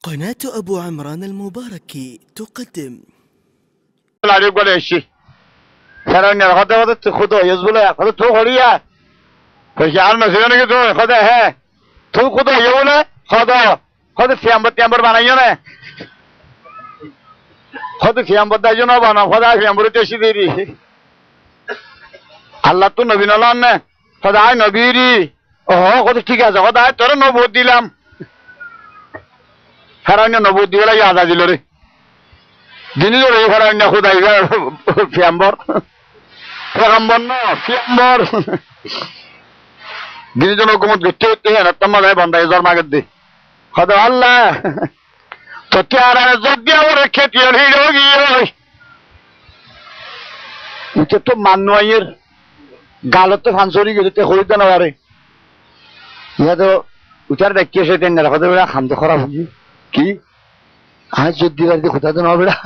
قناة أبو عمران المباركي تقدم. عليك ولا شيء. ترى هذا خذه يزبله هذا تو خليه. فشار مسيرنا كده خذه है. تو خذه يوله خذه فيامبر बनाइयो خذه فيامبر दाइयो ना बना خذه फीयाम्बर तेशी देरी. अल्लाह तो नबी नालान ने खदा नबीरी ओह खदा ठीक है खदा तोरे नबूत दिलाम फरान्य नबूत दिला याद आ दिलो रे दिनी जो रे फरान्य खुदा इगा फीयाम्बर पैगंबर ना फीयाम्बर दिनी जो हुकूमत गुत्ते होते हैं ना तम्मा गए बंदा इज़ार मांगत दे खदा अल्लाह तो क्या रहा ज़द्दिया वो रखे तीर ही होगी ये तो मानवायर गालत तो फांसोरी के देते खोलते ना वारे यह तो उचार देखिए से तेरे नरक तो बेड़ा हम तो खराब होगी कि आज जो दीवार दे खुदा तो ना बेड़ा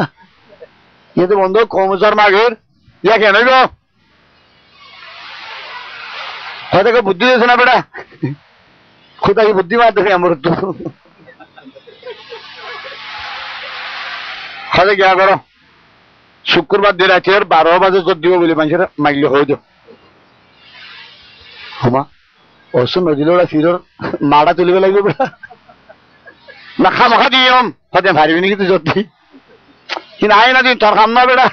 ये तो बंदो कौमसर मागर या क्या नहीं गो खुदा का बुद्धि जैसे ना बेड़ा खुदा की बुद्धि मार दे अमृत तो खुदा क्या करो शुक्रवार दिन आते हैं 12 बजे जो दियो बोले मंशर माइले हो जो हुआ और सुन नदिलोड़ा फिर मारा तुले वाला भी बड़ा नखा मखा दियो हम खुद भारी भी नहीं कितने जोती कि ना ना दिन थोड़ा खाना बेड़ा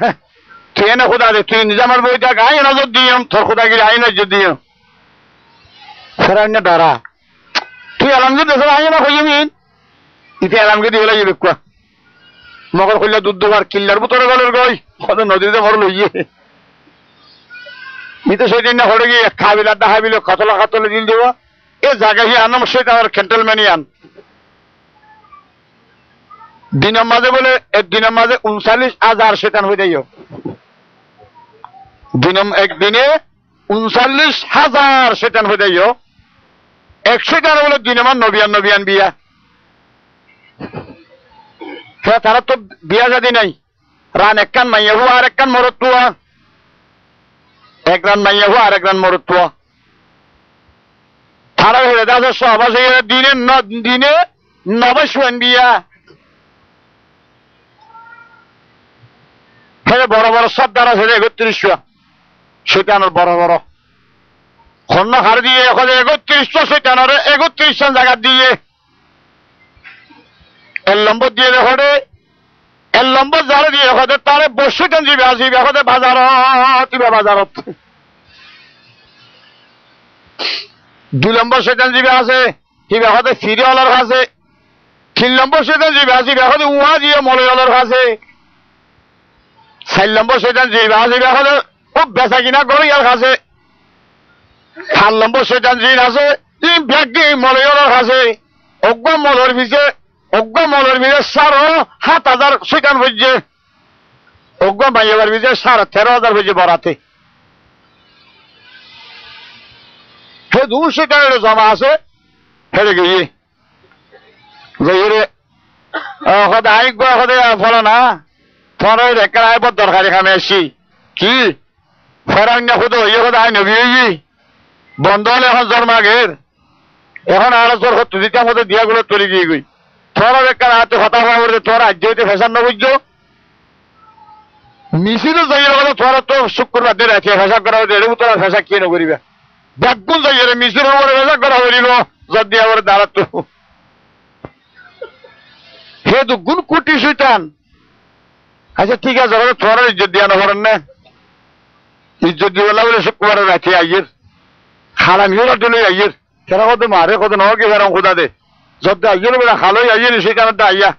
ट्रेन खुदा दे ट्रेन निजामर बोल दिया कहाँ ना जो दियो हम थोड़ा खुदा की आई ना जो दियो फिर अन्य डरा तू अलमगिर दसर आई ना कोई मीन इतने अलमगिर दिवला ये बिकवा मगर खुल्ला दूध बार किल्लर बुतोरे गलर गई खुद नदी से मर लोइए ये तो सेदिन ना होड़ेगी खाबिला दाहाबिलो खतला खतले दिल देवा ये जगह ही आना मुश्किल और कंट्रोल में नहीं आन दिन माजे बोले एक दिन माजे 39,000 शैतान हो जाइयो दिनम एक दिने 39,000 शैतान हो जाइयो एक शैतान बोले दिन में नबियान बिया क्या तारा तो बिया जाती नहीं रान एक कान माया हुआ और एक कान मरत हुआ एक रन माइया हुआ और एक रन मरुत हुआ थारा हेरे दास स्वाभा से दिने नवश्वन बिया फिर बड़ा सब दारा से 31 शैतान और बड़ा खन्ना हार दिए खुद 31 शैतान और 31 जगह दिए लंबो दिए देखो el lombo zare diye khode tare boşu tanji biasi be khode bazarat du lombo shetan ji biase hi be khode firi olar khase tin lombo shetan ji biasi be khode uha ji mole olar khase sel lombo shetan ji biasi be khode o besa kina gori yar khase khal lombo shetan ji khase i byagi mole olar khase oggo molor bise ओग्गो smaller बीजे 7,000 शिकान बजे ओग्गो my var बीजे 13,000 बजे बराते हे दूर शिकान जमा से हेरे गई जहिरे खुदाई को खुदे फलो ना थोड़ा देखकर आए बहुत दरकारी खाने ऐसी कि फरांग खुद ये खुदाई नबी ये बंदोले हम जर्मा गेर এখন আর জোর হতো দিতাম ওদের দিয়াগুলো তৈরি দিয়ে গই थोड़ा बेकार आते खता हुआ थोड़ा आज जो फैशन न बुझो मिसी तो जाइए वाला थोड़ा तो शुक्रवार दे रहे थे फैसा करा दे रहे तो फैसा किए न करी बैगुल जाइए रे मिसी रो फैसा करा हो लो जब दिया और दारत तो हे तो गुण कुटी शैतान अच्छा ठीक है जरा थोड़ा इज्जत दिया न वरन इज्जत दिया वाला बोले शुक्रवार रहते आइए खाना मिला डले आइए तेरा को तो मारे को तो न के घर खुदा दे जब आइए बेड़ा खालो आइए निशे का नता आइया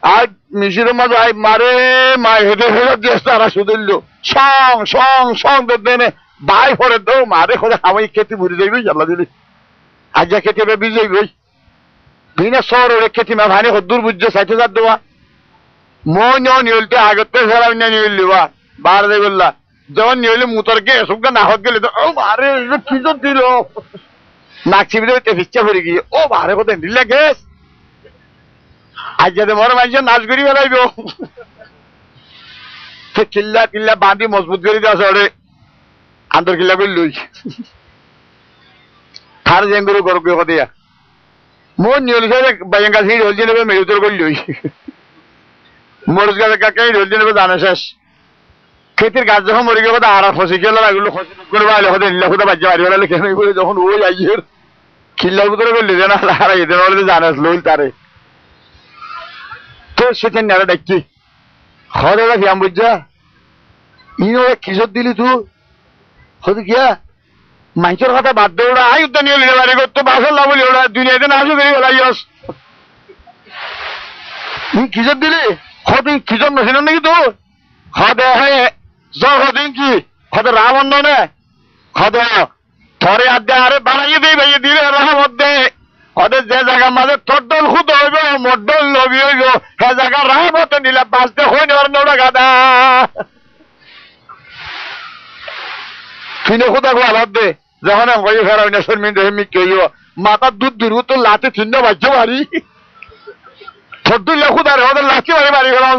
आज मिशिर मज आई मारे माय हेदे हेदे देस्तारा सुदिल्लो सॉन्ग देने बाय होरे दो मारे खोदा हमारी खेती बुरी जाइबे अल्लाह दिली आज जा खेती में बिजी गई बिना सौर और खेती में भाने को दूर बुझे 60,000 दोवा मोन्यो निलते आगते सरा ने निलवा बाहर दे बोला जवन निले मुतर के सुगा नाहत गेले तो ओ मारे किजो दिलो नाक्षी भी तो फिच्चा भरी गई ओ बाहर को तो नीले गैस आज जब मोर माइजे नाच करी वाला भी हो तो किल्ला बांधी मजबूत करी दिया सोड़े अंदर किल्ला भी लुई थार जेंगुरु करो क्यों दिया মোর নিয়ল সাহেব বাইন গাছ হিঁড় হলছে নেবে মেয়ে উত্তর করলি মরুচ গাছের কাকে হিঁড় হলছে নেবে জানে শেষ ক্ষেতের গাছ যখন মরে গেল আর ফসি গেল এগুলো ফসি করে বাইরে হতে নীলা খুদা বাজ্যা বাড়ি বেলা লিখে বলে যখন ওই আইয়ের খিল্লার ভিতরে করলি যে না আর এদের বলে জানে লইল তারে তো সেখানে নেড়া ডাকছি হরে ফিয়াম বুঝা ইনো কিশোর দিলি তুই হতে গিয়া মাইচের কথা বাদ দে ওরা আই উদ্যান নিয়ে বাড়ি করতো বাসর না বলি ওরা দুনিয়াতে না আসো বেরিয়ে বেলাইস তুই কিশোর দিলি হতে কিশোর নছিল নাকি তোর হদে হয়ে জ্বর হদিন কি হতে রাবণ নে হদে থরে আদে আরে বানাইয়ে দিই ভাইয়ে দিলে রাহমত দে হদে যে জায়গা মাঝে তোর খুদ হইব মোডল লবি হইব সে জায়গা রাহমত নিলে বাঁচতে হই নেওয়ার নোড়া গাদা ফিনে খুদা গো আলাদ দে যখন আমি ফেরাই না শর্মিন দেহে মিক হইব মাথার দুধ দূর তো লাতে চিহ্ন বাজ্য মারি তোর দুলে খুদারে ওদের লাচি মারি মারি গেলাম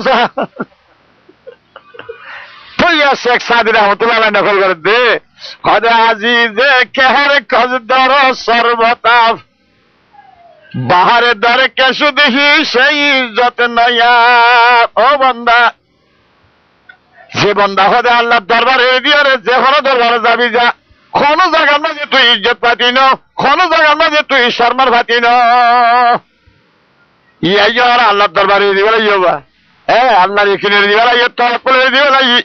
শেখ সাদি রহমতুল্লাহ নকল করে দে হদে আজিজে কেহার কজদর সর্বতাপ বাহারে দরে কেশু দেখি সেই ইজ্জত নয়া ও বন্দা যে বন্দা হদে আল্লাহ দরবারে দিয়ে যে কোনো দরবারে যাবি যা কোনো জায়গার মাঝে তুই ইজ্জত পাতি ন কোনো জায়গার মাঝে তুই শর্মার পাতি ন ইয়াই আর আল্লাহ দরবারে দিবে লাগবা হ্যাঁ আল্লাহর এখানে দিবে লাগে তরফলে দিবে লাগি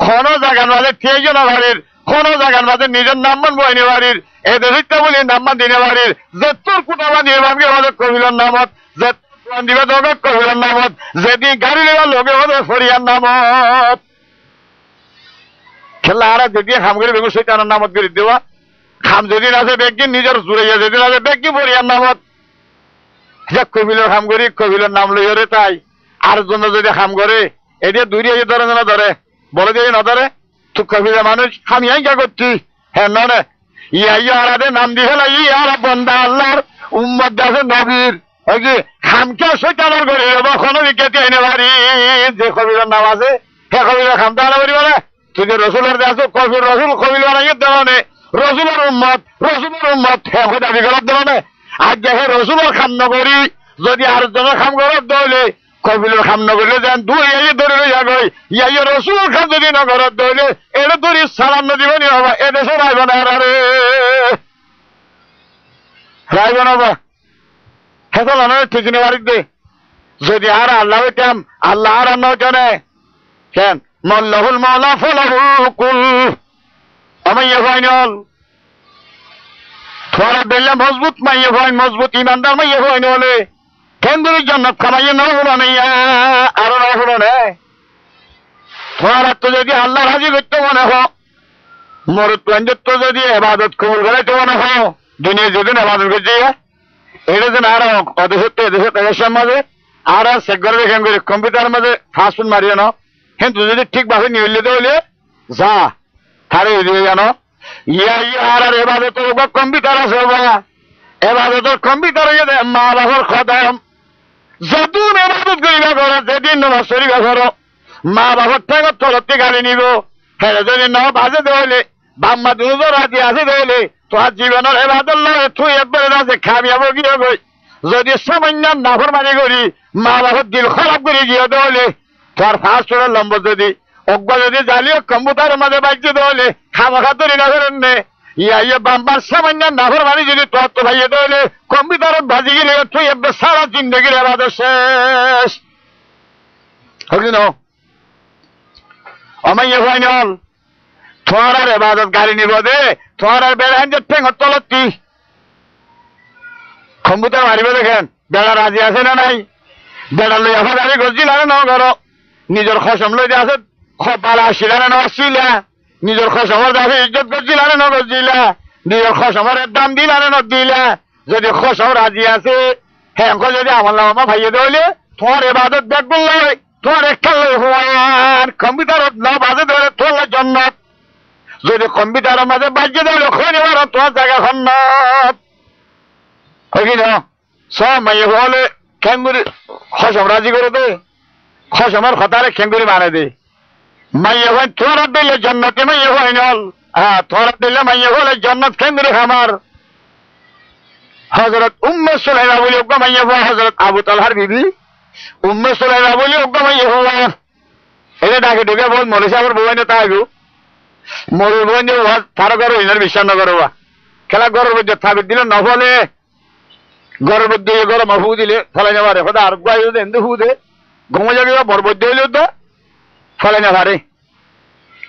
কোনো জায়গার মাঝে থেকে না বাড়ির কোনো জায়গার মাঝে নিজের নামমান বইনি বাড়ির এদের হইতে বলি নামমান দিনে বাড়ির যে তোর কুটাবা দিয়ে ভাবকে আমাদের কবিলের নামত যে দিবে তোকে কবিলের নামত যেদিন গাড়ি নেওয়ার লোকে আমাদের ফরিয়ার নামত খেলা আর যদি খাম করে বেগুন সৈতানের নামত করে দেওয়া খাম যেদিন আছে ব্যক্তি নিজের জুড়াইয়া যেদিন আছে ব্যক্তি ফরিয়ার নামত কবিলের খাম করি কবিলের নাম লইরে তাই আর জন্য যদি খাম করে এটা দুই ধরে না ধরে বলে দিয়ে না ধরে তুই কবিরা মানুষ আমি আইকা করছি হ্যাঁ নয় ইয়াই আরাদে নাম দিয়ে ফেলা ইয়ার বন্দা আল্লাহর উম্মত দাসের নবীর ওই যে খামকে সৈতানের করে কখনো বিকেতে এনে পারি যে কবিরার নাম আছে হ্যাঁ কবিরা খামতে আনা পারি বলে তুই যে রসুলের দেশ কবির রসুল কবির বানাইয়ে দেওয়া নে রসুলের উম্মত হ্যাঁ দাবি করার দেওয়া নে আর দেখে রসুলের খাম নগরী যদি আর জনের খাম করার দৌলে কবিলের খাম নগরলে যেন দুই ইয়ে ধরে লইয়া গই ইয়ে রসুলের খাম যদি নগরত দৌলে এটা ধরি সালাম নদীব নি হবা এদেশে রাইব না রে রাইব না বা হেতল ঠিক নে বাড়ির দে যদি আর আল্লাহ হইতাম আল্লাহ আর অন্য হইতানে কেন মল্লাহুল মাওলা ফলাহুল কুল আমাইয়া ফাইনাল তোরা বেলা মজবুত মাইয়া ফাইন মজবুত ইমানদার মাইয়া ফাইন হলে কেন্দ্রের জান্নাত খামাইয়া না হলো না আরো না হলো না তোরা তো যদি আল্লাহ রাজি করতে মনে হ মরুত্ব তো যদি এবাদত কবুল করাইতে মনে হ দুনিয়া যদি এবাদত করছে এটা যেন আর এদেশের মাঝে আর সেগর দেখেন করে কম্পিউটার মাঝে ফাস্টফুড মারিয়ে ন কিন্তু যদি ঠিকভাবে নিয়ে হইলে যা তারে দিয়ে জানো আর এবাদতের কম্পিউটার আছে এবাদতের কম্পিউটার মা বাবার খদাম যদুন এবাদত করিবা করো যেদিন নামাজ শরীফা করো মা বাবার থেকে তলতে গালি নিব হ্যাঁ যদি ন বাজে দেওয়ালে বাম্মা দুজো রাজি আছে দেওয়ালে তোমার জীবনের এবাদত লাগে তুই একবারে রাজে খামিয়াবো গিয়ে গই যদি সামান্য নাফর মানি করি মা বাবার দিল খারাপ করে গিয়ে দেওয়ালে তোর ফার্স্ট লম্ব যদি অজ্ঞ যদি জ্বালিয়ে কম্পিউটারের মাঝে বাজ্যে দেওয়ালে খামা খাতরি না করেন নে ইয়ে বাম্বার সামান্য নাফর মানি যদি তোর তো ভাইয়ে দেওয়ালে কম্পিউটারের বাজি গেলে তুই একবার সারা জিন্দগির এবাদত শেষ হলি না আমাইয়া ফাইনাল তোর আর এবাদত গাড়ি নিব দে তোর আর বেড়ান যে ঠেঙর তলতি কম্পিউটার মারিবে দেখেন বেড়া রাজি আছে না নাই বেড়া লই এখন গাড়ি গজি লাগে না ঘর নিজের খসম লই আছে পালা আসিলা না আসিলা নিজের খসমের দাবি ইজ্জত করছিলা না গজিলা নিজের খসমের দাম দিলা না দিলা যদি খসম রাজি আছে হ্যাঁ যদি আমার নামা ভাইয়ে দেওয়ালে তোমার এবাদত দেখবো তোমার একটা লই হওয়ার কম্পিউটারত না বাজে ধরে তোর জন্য যদি কম্পিউটারের মাঝে বাজিয়ে দেওয়ালে খোঁজ এবার তোমার জায়গা খন্নত কি না সব মাইয়ে হলে খেঙ্গুরি খসম রাজি করে দে খসমের খতারে খেঙ্গুরি মানে দে মাইয়ে হয় তোরা দিলে জন্নতে মাইয়ে হয় নল হ্যাঁ তোরা দিলে মাইয়ে হলে জন্নত খেঙ্গুরি খামার হযরত উম্মে সুলাইমা বলে ওগমাইয়া হওয়া হযরত আবু তালহার বিবি উম্মে সুলাইমা বলে ওগমাইয়া হওয়া এটা ডাকে ঢুকে বল মরে সাহেবের বউ না তাই মরে বউ নিয়ে তার ঘর ইনার বিশ্বাস না করবা খেলা ঘরের মধ্যে থাকবে দিলে না ফলে ঘরের মধ্যে গরম হু দিলে ফলে না পারে হয়তো আর গাই এমনি হু দে ঘুমে যাবে বরবদ্য হইলে তো ফলে না পারে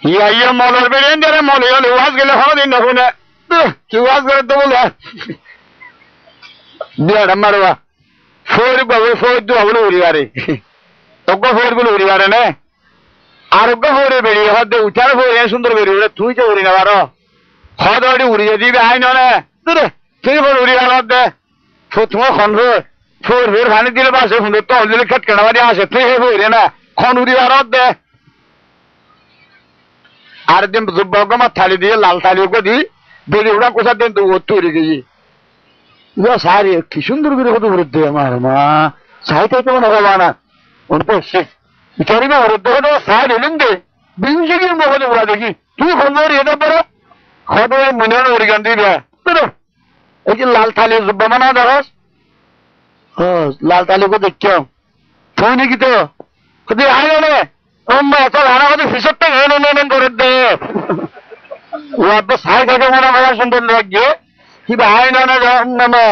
ইয়া মলের বেরিয়ে যারে মলে হলে ওয়াজ গেলে হলো দিন না শুনে কি ওয়াজ করে তো বলে বিয়াটা মারবা ফোর বাবু ফোর দু বাবুলো উড়িবারে অজ্ঞ ফোর গুলো উড়িবারে না আরোগ্য ফোরে বেরিয়ে হতে উঠার ফোরে সুন্দর বেরিয়ে তুই তো উড়ি না পারো হদ উড়িয়ে দিবি আই নে তুই ফোর উড়িবার দে তোমার খন ফোর ফোর ভানি দিলে বাসে সুন্দর তো দিলে খেট কেনা বাড়ি আসে তুই হে ফোরে না খন উড়িবার দে আর দিন জুব্বা থালি দিয়ে লাল থালি ওকে দি বেরিয়ে উড়া কোথা দিন তো তৈরি গেছি সারি কি সুন্দর করে কত উড়ে দে আমার মা সাইটাই তো মনে হবা না ওর পড়ছে বিচারিবে ওর দেখে সাইড এলেন দে বিংশির মহলে উড়া দেখি তুই খবর এটা পারো খবর মনে হয় ওর গান দিবে এই যে লাল থালি জুব্বা মানা দেখস লাল থালিকে দেখছো তুই নাকি তো কোথায় আয় রে অম্মা এত রানা কথা ফিসরটা এনে করে দে ও তো সাইড থেকে মনে হয় সুন্দর লাগছে কি ভাই না না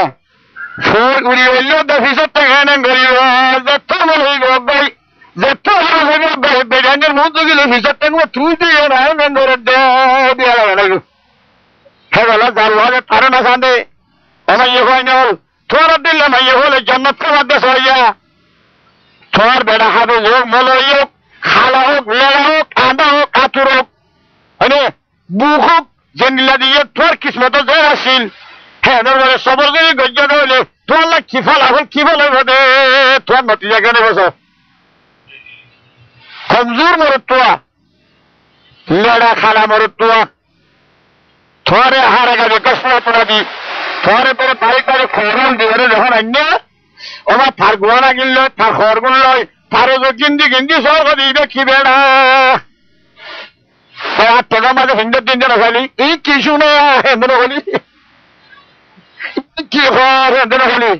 ফোর উড়ি হইল তো ফিসরটা এনে করিব যত বলি ভাই যত ভাই বেড়ানোর মতো গেলে ফিসরটা তুই দিয়ে এনে করে দে দিয়া লাগলো হ্যাঁ বলো যার ভাবে পারে না সান্দে আমার ইয়ে হয় না তোর দিলে মাইয়ে হলে জান্নাত খাবার দেশ হইয়া তোর বেড়া হাবে হোক মলো হোক খালা হোক লেড়া হোক আদা হোক আতুর হোক হয়নি বুক হোক জেনিলা দিয়ে তোর কিসমত যে আসিল হ্যাঁ বলে সবর যদি গজ্জা হইলে তোর লাগ কি ফল এখন কি ফল হইব দে তোর নতিজা কেন বস কমজোর মরত্তুয়া লেড়া খালা মরত্তুয়া থরে হারে গাবে কষ্ট পড়াবি থরে পরে বাড়ি বাড়ি খরল দিয়ে যখন অন্য ওমা থার গোয়ানা কিনলো তার খরগুন লয় তারও যে গিন্দি গিন্দি সব দিবে কি বেড়া আর টাকা মাঝে হিন্দুর দিন যেন খালি এই কি শুনে হেন্দ্র হলি কি হর হেন্দ্র হলি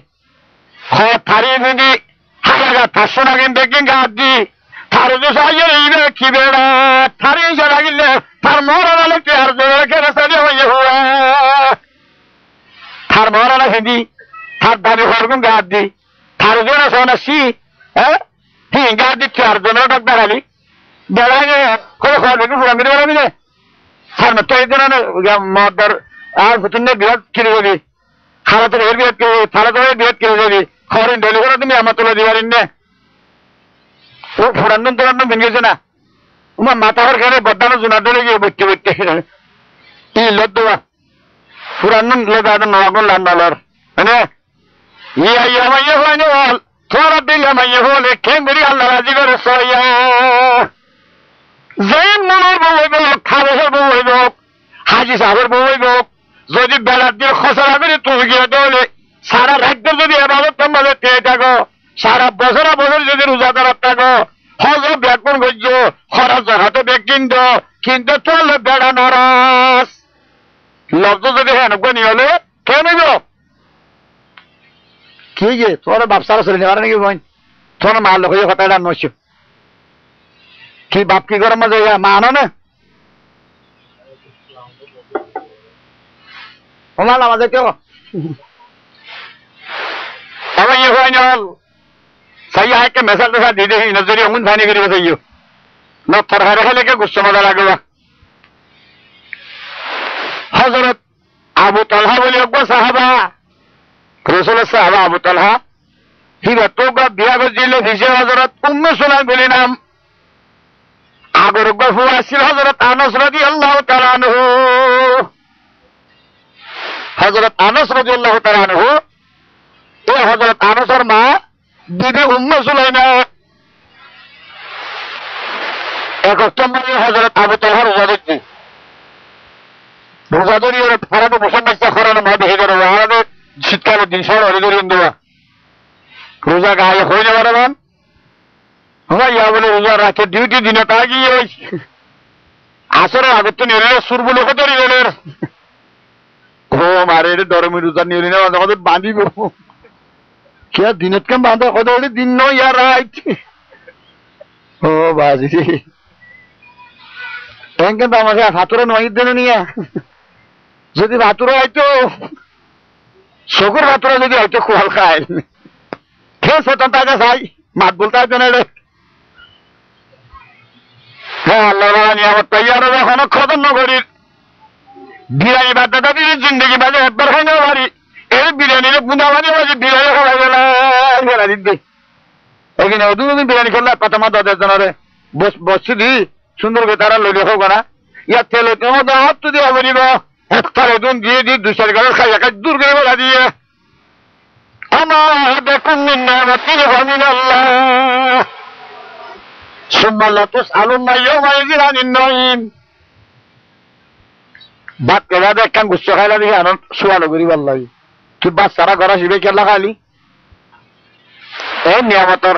থারি দিদি হাজার পাঁচশো টাকা দেখি গাছ দি তার যে সাইয়ের এইবে কি বেড়া থারি এসে লাগিলে তার মরা গেলে কি আর জোরে কেনা সারি হয়ে হওয়া তার মরা না হিন্দি তার দাবি হরগুন গাছ দি তার জন্য শোনা সি হ্যাঁ ঠিক গাছ দিচ্ছে আর জন্য ডাক দাঁড়ালি বেড়াগে করে খাওয়া দেখি পুরা মেরে বেড়াবি রে তার না তুই দিন মদার আর তুমি বিরাট কিনে যাবি খালা তো এর বিরাট কিনে থালা তো বিরাট কিনে যাবি খবর ডেলি করে তুমি আমার তোলা দিবারিন না ও ফুরান্দন তোরান্দন ভেঙে গেছে না তোমার মাথা হওয়ার খেলে বদানো জোনা ডলে গিয়ে বইতে বইতে কি লদ্দা ফুরান্দন লোক নগন লান্ডালর মানে ইয়া ইয়া মাইয়া হয়নি বল তোরা দিলে মাইয়া হলে কেন্দ্রী আল্লাহ রাজি করে সইয়া যেন মনের বউ হইব খাবের বউ হইব হাজি সাহেবের বউ হইব যদি বেলার দিয়ে খসড়া করে তুই গিয়ে দৌলে সারা রাজ্যের যদি এবার তোমাদের পেয়ে থাকো সারা বছর যদি রোজা করার থাকো হজ ব্যাকুন গজ্য খরচ হাতে ব্যাগ কিন্তু চললে বেড়া নরাস লব্জ যদি হ্যাঁ গনি হলে কেন নিব কি যে তোর বাপসারা চলে নেবার নাকি বোন তোর মা লোক কথা এটা নইছ কি বাপ কি গরম মাঝে মা আনো না ওমাল আমাদের কেউ আমার ইয়ে হয় না सही है कि मैसेज के साथ दे दे नजरिया उन थाने के लिए बताइए न फरहर है लेके गुस्सा में लगेगा हजरत अबू तलहा बोले अब्बा साहबा रसूल साहबा अबू तलहा ही बतों का बिया को जिले दिसे हजरत उम्मे सुलाइम बोले नाम आगर गफू असिल हजरत अनस रजी अल्लाह तआला अन्हु हजरत अनस रजी अल्लाह तआला अन्हु ये हजरत अनस और मां দিদি উম্মে সুলাইমা এক অক্টোবরে হযরত আবু তালহা রোজা দেখছি রোজা ধরি ওর ফারানো বসে মাইসা খরানো মা দেখে গেল আমাদের শীতকালের দিন সর হরে ধরে দেওয়া রোজা গায়ে হয়ে যাবার মান হ্যাঁ ইয়া বলে রোজা রাখে ডিউটি দিনে তা গিয়ে ওই আসরে আগত তো নিলে সুরবুলো কত রিলের ও মারে এটা ধর্মের রোজা নিয়ে না আমাদের বাঁধিব কে দিনত কেম বাঁধা কথা দিন নয় ইয়ার রাইট ও বাজি কিন্তু আমাকে ভাতুরা নয় দিন নিয়ে যদি ভাতুরা হয়তো শকুর ভাতুরা যদি হয়তো খোয়াল খায় খেয়ে সেতন তাকে চাই মাত বলতে হয়তো না রে হ্যাঁ আল্লাহ নিয়ামত পাই আর এখনো খতম নগরীর বিরিয়ানি বাদ দাবি জিন্দগি বাজে একবার খাই না পারি এই বিরিয়ানির বুঁদা বানি বাজে বিরিয়ানি খাওয়াই গেলা দিদি এখানে দুদিন বিরিয়ানি খেললে পাতা মা দাদের জনরে বসছি দি সুন্দর করে তারা লইলে হোক না ইয়ার তেলে তোমাদের হাত তো দিয়ে বলিব একটার এদিন দিয়ে দিয়ে দুই চার গাড়ি খাই একা দূর করে বলা দিয়ে আমার দেখুন আল্লাহ সুম্মাল্লাহ তো আলুন নাই মাইজিরানিন নইম বাদ কেলা দেখ কান গুচ্ছ খাইলা দেখি আনন্দ সোয়ালো করি ভাল লাগে তুই বাচ্চারা ঘরা শিবে কেলা খাইলি এই নিয়ামতর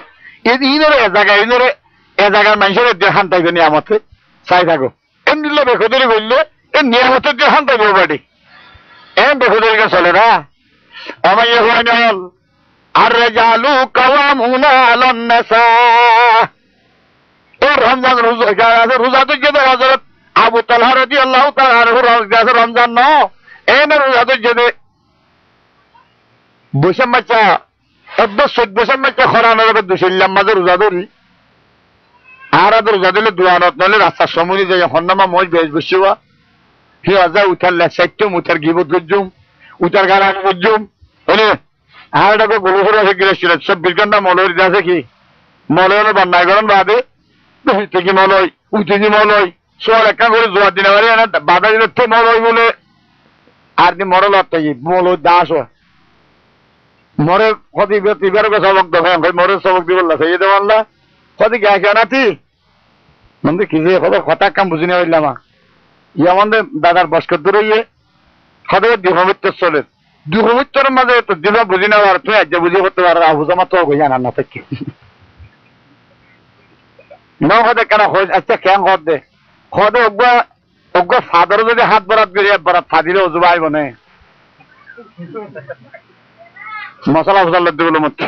ইনরে এ জায়গার মানুষের দেখান থাকবে নিয়ামতে চাই থাকো এমনি বেখদরি করলে এই নিয়ামতের দেখান থাকবে বাড়ি এম বেখদরিকে চলে না আমার ইয়ে হয় নল আর জালু কাওয়ামুনা আলান নাসা এই রমজান রোজা তো যেতে হযরত আবু তালহা রাদিয়াল্লাহু তাআলা আনহু রোজা রমজান ন এই না রোজা তো যেতে বৈশাখ বাচ্চা একদম 14 বাচ্চা খরানোর হবে দুশিল্লাম মাঝে রোজা ধরি আর রোজা দিলে দোয়ানত নলে রাস্তার সমুনি যাই হন্নামা মই বেশ বসিবা হি আজা উঠার লেসাইটম উঠার গিবত গজ্জুম উঠার গান আগে গজ্জুম হলে আর এটাকে গরু করে আছে গিরেছিল 24 ঘন্টা মলয় আছে কি মলয় বান্নায় গরম বাদে থেকে মলয় উঠেছি মলয় সোয়াল একটা করে জোয়ার দিনে পারি না বাধা দিলে তো মলয় বলে আর কি মরল মলয় দাস হয় মরে কদি তিবারকে সবক দেখায় মরে সবক দিব সেই দেব আল্লাহ কদি গায়ে কেন আতি মানে কি যে কত কথা কাম বুঝি না হইলাম আমাদের দাদার বস্কর দূরে ইয়ে কত দুঃখমিত্র চলে দুঃখমিত্রের মাঝে তো দিল বুঝি না আর তুই আজ বুঝি করতে পারো আহুজামা তো জানার না থাকি ন হদে কেন আচ্ছা কেন হদ দে হদে অজ্ঞ ফাদারও যদি হাত বরাত করি বরাত ফাদিলে অজুবা আইব না মশলা ফসলা দিবলো মধ্যে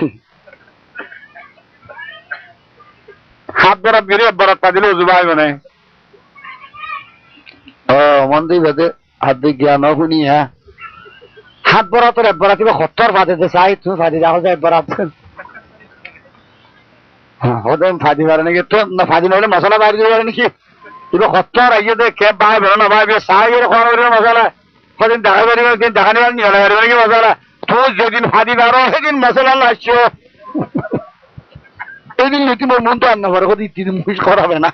হাত বরাত গিয়ে বরাত পা দিলে উজুবা আইব না ও মন্দির ভেদে হাত দিয়ে জ্ঞান শুনি হ্যাঁ হাত বরাতের এক বরাত কিবা 70 ফাঁদে চাই তুমি ফাঁদি রাখো যায় বরাত ওদের ফাঁদি পারে নাকি তো না ফাঁদি না হলে মশলা বাইরে দিতে পারে নাকি কিবা 70 আইয়ে দে কে বাই বেরো না বাই চাই এর খাওয়ানোর মশলা কদিন দেখা পারি দিন দেখা নেবার নিয়ে পারবে নাকি মশলা তুই যেদিন ফাঁদি বারো সেদিন মশলা লাগছো এই দিন নীতি মোর মন তো রান্না করে কদি 3 দিন মুখ করাবে না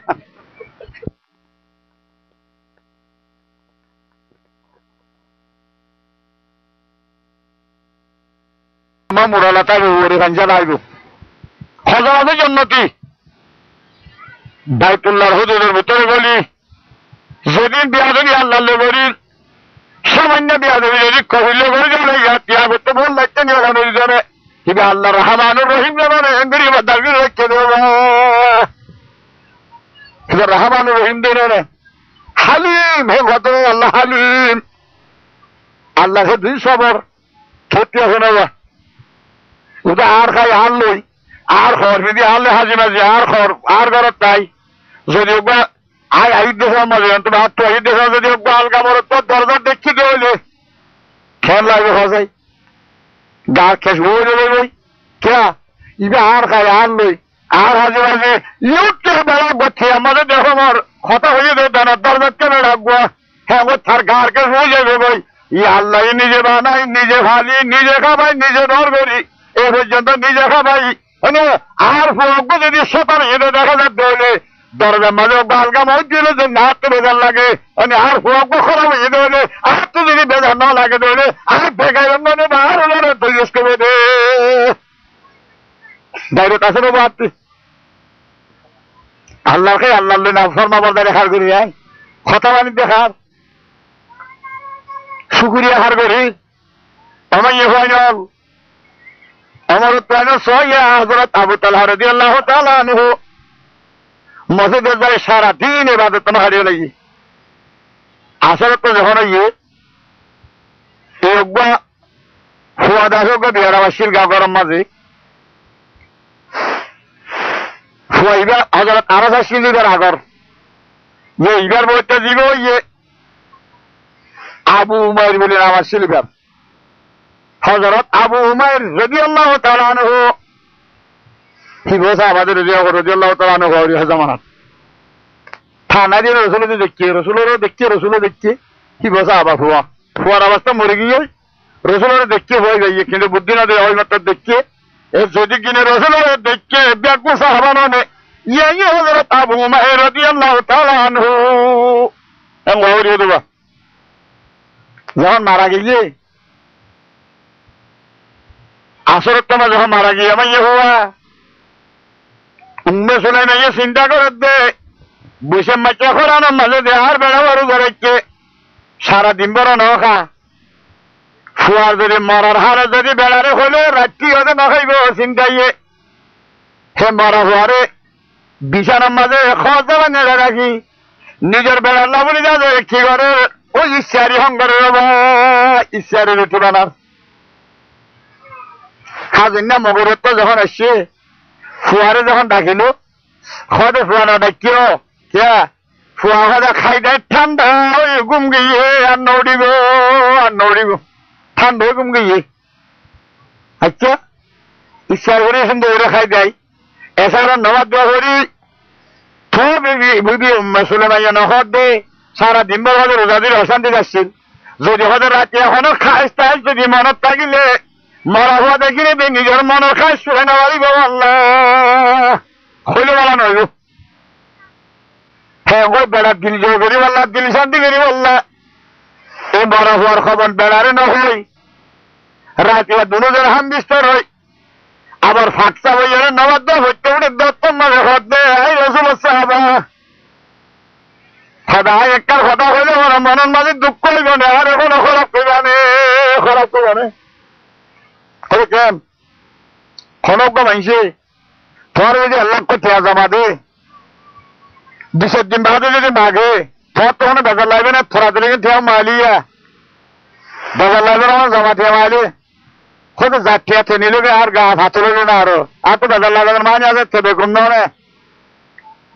মা মুরালা তাই ওরে ভাঞ্জা লাইব খজানাতের জন্য কি বাইতুল্লাহর হুজুরের ভিতরে বলি যেদিন বিয়াদবি আল্লাহ বলির সামান্য বিয়াদবি যদি কহিলে বলে যাবে তিয়া করতে বল লাগতে নিয়ে নদী ধরে কিন্তু আল্লাহ রহমানুর রহিম মানে এঙ্গরি দাবি রেখে দেব কিন্তু রহমানুর রহিম দেবে হালিম হে কত আল্লাহ হালিম আল্লাহকে 2 সবর ক্ষতি আছে না ওটা আর খাই আর লই আর খর যদি আনলে হাজি মাঝি আর খর আর ঘরত তাই যদি ওগুলা আই আই দেখার মাঝে তোমার হাত তো আই দেখা যদি ওগুলা আলগা মরত তো দরজা দেখছি দেওয়াইলে খেয়াল লাগবে খাওয়াই গা খেস বই দেবে বই কে ইবে আর খাই আর লই আর হাজি মাঝি ইউটে বেড়া গচ্ছে আমাদের দেখো আমার কথা হয়ে দেবে দানার দরজা কেন রাখবো হ্যাঁ ও তার গার খেস বই যাবে বই ই আল্লাহ নিজে বানাই নিজে ভালি নিজে খাবাই নিজে ধর করি এ পর্যন্ত নিজে খাবাই আর ফোক যদি সেতার হেঁটে দেখা যাচ্ছে হলে দরজার মাঝে বালগা মাছ দিলে যে না তো বেজার লাগে আর ফোক খারাপ হয়ে হলে আর তো যদি বেজার না লাগে হলে আর বেকার মানে আর তৈরি করে দে ডাইরেক্ট আছে না বাদ আল্লাহকে আল্লাহ না ফর্মা বলতে দেখার করি কথা বাণী দেখার শুকুরিয়া হার করি আমার ইয়ে হয় না আমার প্রাণ সহিয়া হযরত আবু তালহা রাদিয়াল্লাহু তাআলা আনহু মসজিদে যায় সারা দিন ইবাদত না হারিয়ে লাগি আসলে তো যখন ইয়ে Eogba fuada soga biara washil ga garam mazi. Fuaiba Hazrat Anas ashil ibar agar. Ye ibar boyta digo ye Abu Umair bole naam ashil ibar. Hazrat Abu Umair radiyallahu ta'ala anhu. Hibo sahabade radiyallahu ta'ala anhu gauri hazamanat. Thana দিয়ে রসুলকে দেখিয়ে রসুলের দেখিয়ে কি বসা আবার Führer অবস্থা মরে গিয়ে রসুলের দেখিয়ে হয়ে গিয়ে কিন্তু বুদ্ধি না দিয়ে মাত্র দেখিয়ে এর যদি কিনে রসুলের দেখিয়ে ব্যাকুল সাহাবা নয় ইয়ে হযরত আবু উমাইর রাদিয়াল্লাহু তাআলা আনহু গৌরী দেবা যখন মারা গিয়ে আসরের তোমা যখন মারা গিয়ে আমার ইয়ে হওয়া উম্মে সুলাইমা ইয়ে চিন্তা করে দে বসে মাচা খরানোর মাঝে দেহার বেড়া বারু ধরেছে সারাদিন বড় নখা ফুয়ার যদি মরার হারে যদি বেড়ারে হলে রাত্রি হতে নখাইব চিন্তাইয়ে হে মরা ফুয়ারে বিছানার মাঝে খরচা বানিয়ে রাখি নিজের বেড়ার লাভলি যাবে কি করে ওই ইচ্ছারি হঙ্গরের ইচ্ছারি রুটি বানার হাজির না মগরত্ব যখন আসছে ফুয়ারে যখন ডাকিল খদে ফুয়ানো ডাকিও क्या फुआ खाई दे ठंडा घूम गई है नौड़ी गो ठंड घूम गई है अच्छा इच्छा हो रही सुंदर खाई दे ऐसा नवा दोहरी थोड़ी सुलेमाइया নহর দে সারা দিন বড় হলে রোজাদির অশান্তি যাচ্ছিল যদি হতে রাতে এখনো খাইস তাই যদি মনত থাকিলে মরা হওয়া দেখিলে নিজের মনের খাই শুয়ে না পারিব আল্লাহ হইলে বলা নইব হ্যাঁ ওই বেড়ার দিল জয় করি বললা দিল শান্তি করি বললা এই বড় হওয়ার খবর বেড়ারে না হই রাতে দুজন হাম বিস্তর হই আবার ফাঁকসা হইয়া নবাদ হইতে উঠে দত্তম মাঝে হতে এই রসুল সাহাবা সদায় একটা কথা হইলে ওরা মনের মাঝে দুঃখ হইব না আর এখনো খারাপ করবানে কেন খনক মাইছে তোর যদি আল্লাহ কোথায় জমা দে 2 দিন বাদে যদি মাগে তোর তখন বেজার লাগবে না থোড়া দিলে কিন্তু মালিয়া বেজার লাগবে না জমা দিয়ে মালি খুব জাতীয় নিলবে আর গা হাত লবে না আরো আর তো বেজার লাগবে মানে আছে তবে কোন ধরনের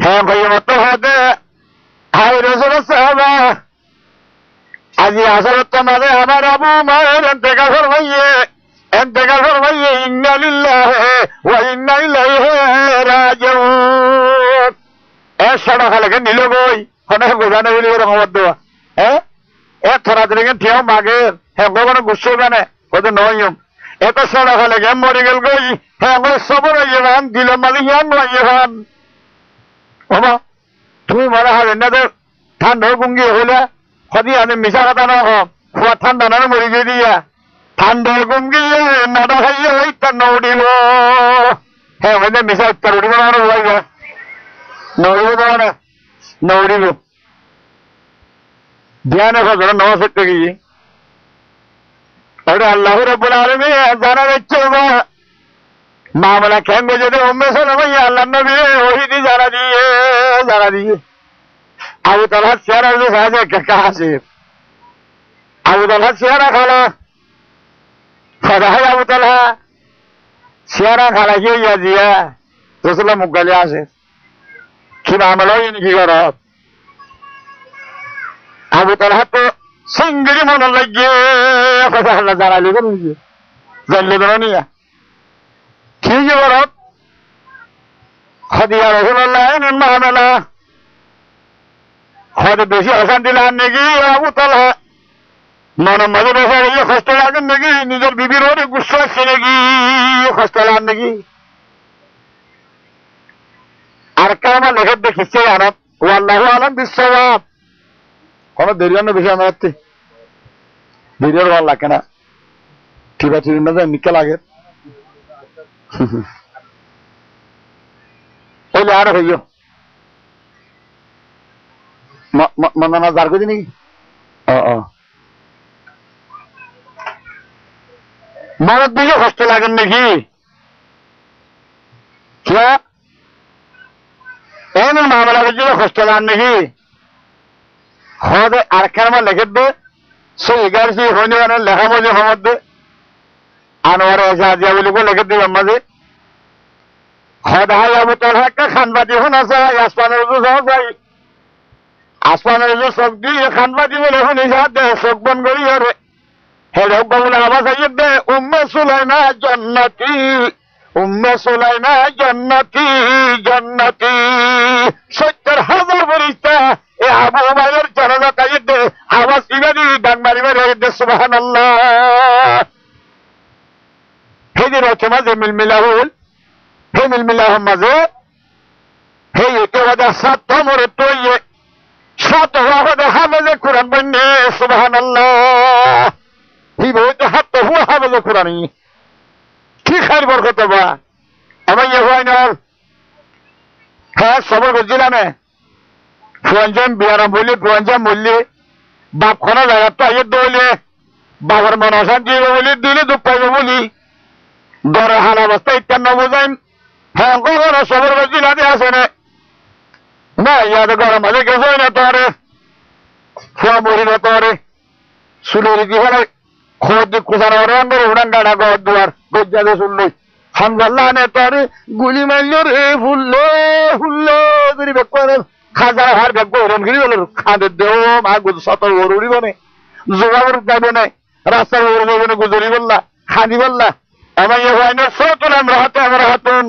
হ্যাঁ ভাই মতো হতে হাই রসুল সাহাবা আজি আসরত মাঝে আমার আবু মায়ের এন্তেকাল ফরমাইয়ে ইন্না লিল্লাহি ওয়া ইন্না ইলাইহি রাজিউন এসড়া খালেকে নিল গই হনে গোজানে বলি খবর দেওয়া হ্যাঁ এ থরা দিলে ঠিয়াও মাগে হ্যাঁ গোগনে গুছো জানে ওদের নয়ম এত সড়া খালেকে মরে গেল গই হ্যাঁ আমার সবর ইয়েবান দিল মালি ইয়ান ইয়েবান ওমা তুমি মরা হবে না তো ঠান্ডা গুঙ্গি হইলা হদি আমি মিশা কথা না হওয়া ঠান্ডা না মরে গিয়ে দিয়া ঠান্ডা গুঙ্গি নাডা খাইয়ে হইতা নৌডিব হ্যাঁ ওই মিশা উত্তর উঠিব না হইবা নৌরিব ধ্যান হজর নমাজ পড়তে গিয়ে ওটা আল্লাহ রাব্বুল আলামিন জানা দিচ্ছে মামলা কেন যদি উম্মে সালামাইয়া আল্লাহ নবী ওহিদি জানা দিয়ে আবু তালহা চেহারা সাহায্য কাছে আবু তালহা চেহারা খালা সদাই আবু তালহা চেহারা খালা গিয়ে দিয়া রসুল্লাহ মুখ গালিয়ে আসে কি মামলা হয়নি কি কর আবু তালহা তো সিঙ্গিরি মনে লাগিয়ে কথা আল্লাহ জানালি জানলে তো নিয়া কি কর খদিয়া রসুল্লাহ মামলা হয়তো বেশি অশান্তি লাগান নাকি আবু তালহা মনের মাঝে বসে গিয়ে কষ্ট লাগেন নাকি নিজের বিবির ওরে গুসা আসছে নাকি কষ্ট লাগান নাকি আর কেমন লেখার দেখিচ্ছে আনাত ও আল্লাহ আলম বিশ্ববাদ কোন দেরি অন্য বেশি আমার দেরি আর ভালো লাগে না ঠিক আছে মিকে লাগে ওই আর হইও মন্দানা জার করছি নাকি মনের দিকে কষ্ট লাগেন নাকি এমন মামলা করছিল কষ্ট লাগান নাকি হদে আর কেন লেখে দে সই গার্সি হইনি মানে লেখা মজে মধ্যে আনোয়ার এসে আজিয়া বলি লেখে দিলাম মাঝে হদায় অবতার একটা খানবাদী হন আছে আসমানের যাই আসমানের চোখ দিয়ে খানবাদী বলে শুনি দে চোখ বন করি ওরে হেরে বলে আওয়াজ আইয়ে দে উম্মে সুলাইনা জান্নাতি উম্মে সুলাইনা জান্নাতি জান্নাতি ৭০,০০০ ফেরেশতা এ আবু উমাইরের জানাজা কাইয়ে দে আওয়াজ ইবাদি ডান মারিবে দে সুবহানাল্লাহ হেদির হচ্ছে মাঝে মিলমিলাহুল হে মিলমিলাহ মাঝে হে এতে ওদের সাত মরে তৈয়ে সাত ওদের হামেজে কোরআন বন্যে সুবহানাল্লাহ হি বইতে হাত হুয়া হামেজে কোরআনি কি খাইর বরকত বা আমার ইয়ে হয় না হ্যাঁ সবর বুঝছিলামে পুরঞ্জন বিয়ারাম বলি পুরঞ্জন বললি বাপ খানা জায়গা তো আইয়ে দৌলে বাবার মন অশান্তি বলি দিলে দুঃখ পাইব বলি দরে হাল অবস্থা ইত্যান্ন বোঝাইন হ্যাঁ গরম সবর বুঝছিলাতে আসে না ইয়াদ গরম মাঝে গেছে না তোরে ফুয়া মরি না তোরে সুলেরি দি হলে খোঁজ দি কুসার অরঙ্গের উড়ান গাড়া গর দুয়ার গজ্জাতে শুনলই হামজাল্লাহ নে তোরে গুলি মারল রে ফুললে ফুললে ধরি বেক করে খাজার হার বেক করে গিরি হলো খাদে দেও মা গুজ সতর ওরুরি বনে জোগাবর যাবে না রাস্তা ওরুরি বনে গুজরি বললা খানি বললা আমার ইয়ে হয় না সতুন আমরা হাতুন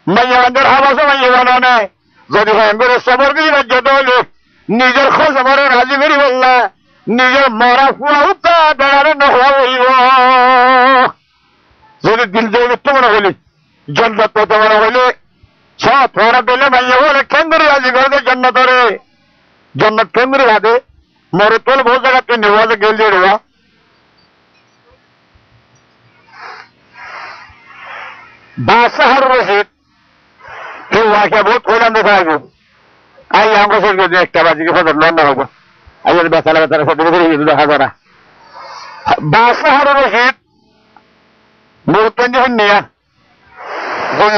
মাইয়া আন্দার হাবাসা মাইয়া বানানে যদি ভয়ঙ্কর সবর করি রাজ্য হলে নিজের খোঁজ আমার রাজি করি বললা নিজের মরা ফুয়া উত্তা বেড়ারে নহা হইব যদি দিল দিয়ে তোমরা বলি জন্নত তোমরা হইলে সব তোমরা পেলে মাইয়া বলে কেন্দ্রে রাজি করে জন্নতরে জন্নত কেন্দ্রে বাদে মরে তোল বহু জায়গা তুই নেওয়া গেল দিয়ে দেওয়া বাসাহার রশিদ কেউ আগে বহুত কইলাম দেখা আসবো আই আমাকে সরকার একটা বাজিকে ফেদার লন্ডা হবো আইয়ের বেচারা বেচারা ফেদে ফেদে দেখা যারা বাসাহার রশিদ মুহূর্তেন যখন নিয়া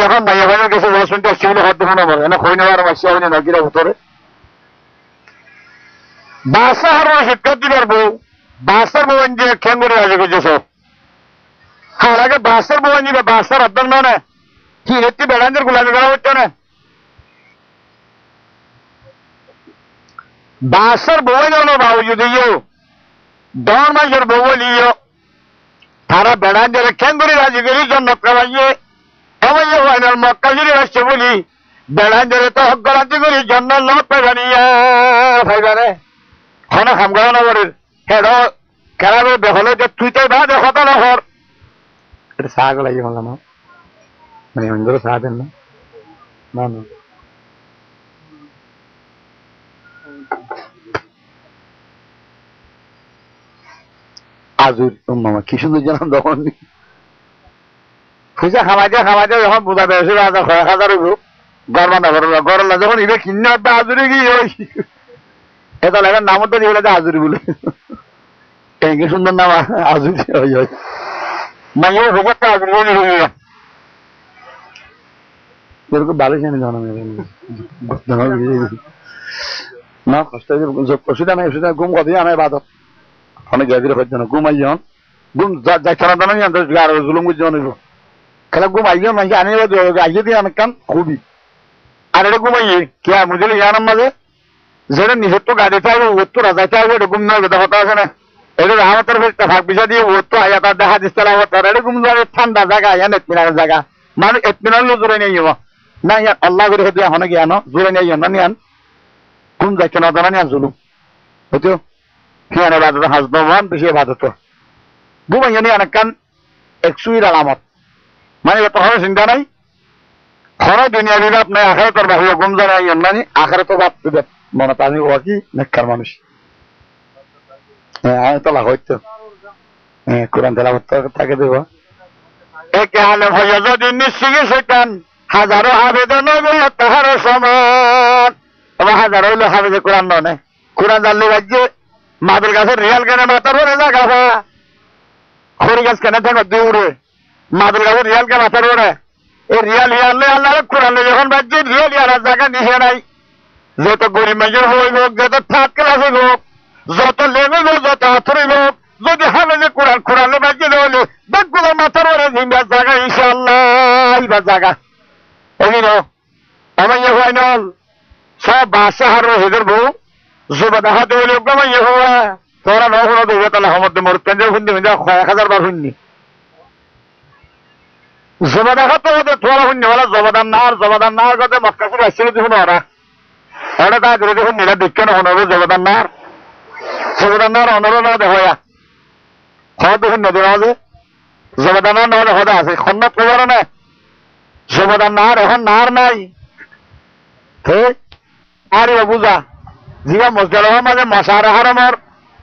যখন ভাইয়া ভাইয়ের কাছে শুনতে আসছি বলে হয়তো মনে পড়ে না কই নেওয়ার মাসি হয়নি না কিরা ভিতরে বাসাহার রশিদ কাটি পারবো বাসার ভবন যে খেন করে আসে বুঝেছ আর আগে বাসার ভবন যে বাসার অর্ধন না কি একটি বেড়ানদের গুলামি করা হচ্ছে না বাসার বউ গেল বাবু যদিও 10 মাসের বউ বলিও তারা বেড়ানদের কেন করে রাজি করি জন্য কামাইয়ে কামাইয়ে ফাইনাল মক্কা যদি আসছে বলি বেড়ানদের তো হক রাজি করি জন্য লোক পেবানিয়া ভাইবারে খানা খাম করা না বলে হেড খেলাবে দেখলে যে তুই তো না দেখো তো না হর এটা সাগ লাগি বললাম মানে অন্ধরে সাথ দেন না না না আজুর মামা কি সুন্দর জানান তখন খুঁজে খামাইতে যখন বোঝা পেয়েছে কয়েক হাজার গরমানা গরলা যখন ইবে কিনে একটা আজুরি গিয়ে এটা লেখার নামও তো দিয়ে আজুরি বলে কি সুন্দর নাম আজুরি মাইও ভোগটা আজুরি বলে এরকম ভালো জানি না কষ্ট অসুবিধা নাই অসুবিধা ঘুম কত আনায় বাদক অনেক গাড়ি হচ্ছে না ঘুমাই যান ঘুম যাচ্ছে না আর জুলুম করছে অনেক খেলা ঘুমাই যান নাকি আনে আইয়ে দিয়ে অনেক কান খুবই আর এটা ঘুমাইয়ে কে মুঝে জানার মাঝে যেটা নিজের তো গাড়ি থাকবে ওর তো রাজা থাকবে এটা ঘুম না কথা আছে না এটা আমাদের ভাগ বিষা দিয়ে ওর তো আয়া তার দেখা দিচ্ছে এটা ঘুম যাবে ঠান্ডা জায়গা ইয়ান এতমিনারের জায়গা মানে এতমিনার জোরে নিয়ে যাবো না ইয়ান আল্লাহ করে হেতু এখন কি আনো জোরে নিয়ে যান না নিয়ান ঘুম যাচ্ছে না জানা নিয়ান জুলুম হতো হিয়ানে বাদত হাজবান বেশি বাদত ঘুমাইয়া নিয়ে অনেক কান একশোই আলামত মানে এত হবে চিন্তা নাই খরা দুনিয়া বিরাট নাই আখারে তোর বাহিরে ঘুম জানাই মানে আখারে তো বাপ মনে পানি হওয়া কি নেককার মানুষ হ্যাঁ তো লাভ হইতো হ্যাঁ কোরআন তেলাওয়াত তাকে দেব একে আলে ভাইয়া যদি নিশ্চিকে সেটান হাজারো আবেদন তাহার সমান হাজারো হইলো হাবেদে কোরআন নয় কোরআন জানলে রাজ্যে মাদের কাছে রিয়াল কেনে মাথার পরে জায়গা খড়ি গাছ কেনে থাকে দৌড়ে মাদের কাছে রিয়াল কে মাথার পরে এই রিয়াল ইয়ালে আল্লাহ কোরআনে যখন বাজছে রিয়াল ইয়ালার জায়গা নিহে নাই যত গরিব মেজর হই হোক যত থার্ড ক্লাসে হোক যত লেগে গো যত হাতরিল যদি হামেলে কোরআন কোরআনে বাজিয়ে দেওয়ালে ব্যাগগুলো মাথার ওরে জিম্বা জায়গা ইনশাআল্লাহ ইবা জায়গা এগিনো আমার ইয়ে হয় নল সব বাসা হার হেদের বউ জোবা দেখাতে হইলে আমার ইয়ে হওয়া তোরা নহনো দেবে তাহলে আমাদের মোর কেন্দ্রে শুনতে মিলে 1000 বার শুননি জোবা দেখাতে হতে তোরা শুননি বলা জবাদান নার কথা মক্কাসুর আসছিল দেখুন ওরা ওরা তা করে দেখুন নিরা দেখে নহন হবে জবাদান নার অনর না দেখা খাওয়া দেখুন নদী মাঝে জবাদান নার দেখা আছে খন্নত খবর না জবাদান নার এখন নার নাই আরে বুঝা জিবা মসজিদ মাঝে মশার হারামর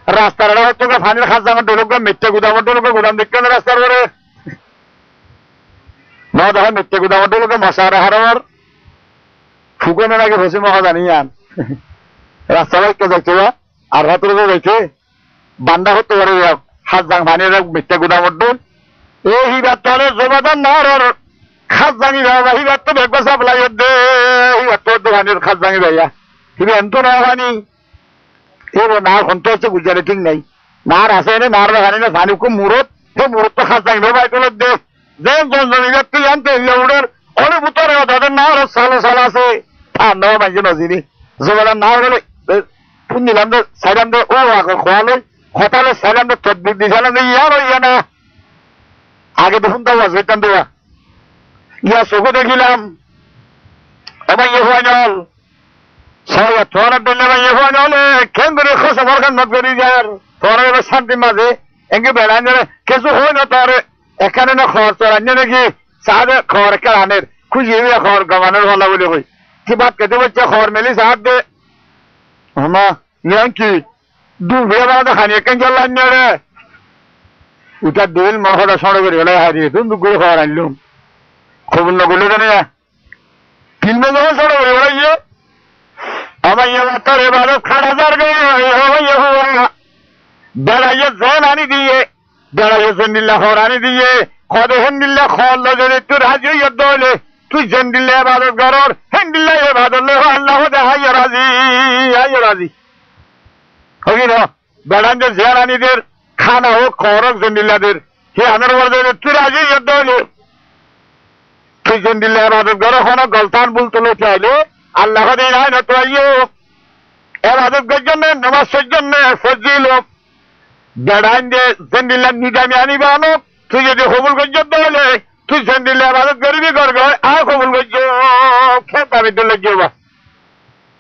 রাস্তার তোকে ফানির খাস জামার ডোলক মিথ্যে গুদামর ডোলক গুদাম দেখতে রাস্তার করে না দেখা মিথ্যে গুদামর ডোলক মশার হারামর ফুকনে নাকি ফসি মহা জানি আন রাস্তা বাইকে যাচ্ছে আর রাত্রে তো যাইছে বান্দা হতে পারে হাত জাং ফানির মিথ্যে গুদামর ডোল এই হিবার তলে জমাদান না আর খাস জানি ভাবা হিবার তো বেগ সাপ লাগে দে হিবার তোর দোকানের খাস জানি ভাইয়া হিবার এত না ফানি এবার নার খন্ত হচ্ছে গুজারে ঠিক নাই নার আছে না নার দেখানি না ফানি খুব মুরত সে মুরত তো খাস জানি ভাই তোর দে দেন জনজনীর তুই জানতে উড়ের অনেক ভিতরে তাদের নার সাল আছে আর নয় মাঝে নজিনি জমাদান না হলে ফোন দিলাম তো সাইলাম তো ও খোয়ালো হঠাৎ সাইলাম তো তদ্বির দিছিলাম ইয়া না আগে তো শুনতে পারতাম দেওয়া ইয়া চোখে দেখিলাম আমার ইয়ে হয় নল সবাই তোর দিলে ইয়ে হয় নলে কেন করে খোঁজ আমার খান করি যার তোর এবার শান্তির মাঝে এঙ্গে বেড়ান জানে কিছু হয় না তোর এখানে না খবর তোর আনছে নাকি সাহায্য খবর কেরানের খুঁজি খবর গমানের ভালো বলে হই কি বাদ কেটে বলছে খবর মেলি সাহায্য দে মা ইয়ান কি দু ভিড়ে বানাতে খানি কেন চল আনছে রে উঠার দিল মহড়া সড়ে করে গেলে হারিয়ে তুমি দুপুরে খবর আনলুম খবর না বলে জানি না ফিল্মে যখন সড়ে করে গেলে ইয়ে আমার ইয়ে তোর এবার খাড়া যার গে বেড়াইয়ে জেন আনি দিয়ে বেড়াইয়ে জেন্দিল্লা খবর আনি দিয়ে খদে হেন্দিল্লা খল যদি তুই রাজি হইয়া দলে তুই জেন্দিল্লা এবাদত করর হেন্দিল্লা এবাদত লে আল্লাহ দে হাইয়া রাজি হবি না বেড়ান যে জেন আনিদের খানা হোক খবর জেন্দিল্লাদের হে আনার বলে তুই রাজি হইয়া দলে তুই জেন্দিল্লা এবাদত করর হন গলতান বলতে লোক চাইলে আল্লাহ দে নাই না তো আইও এবাদত জন্য নামাজের জন্য ফজিল বেড়ান যে জেন্দিল্লা নিদামি আনিবা আনো তুই যদি কবুল করছ তাহলে তুই জেন্দিল্লা এবাদত করবি করবে আর কবুল করছ খেত আমি তো লজ্জ বা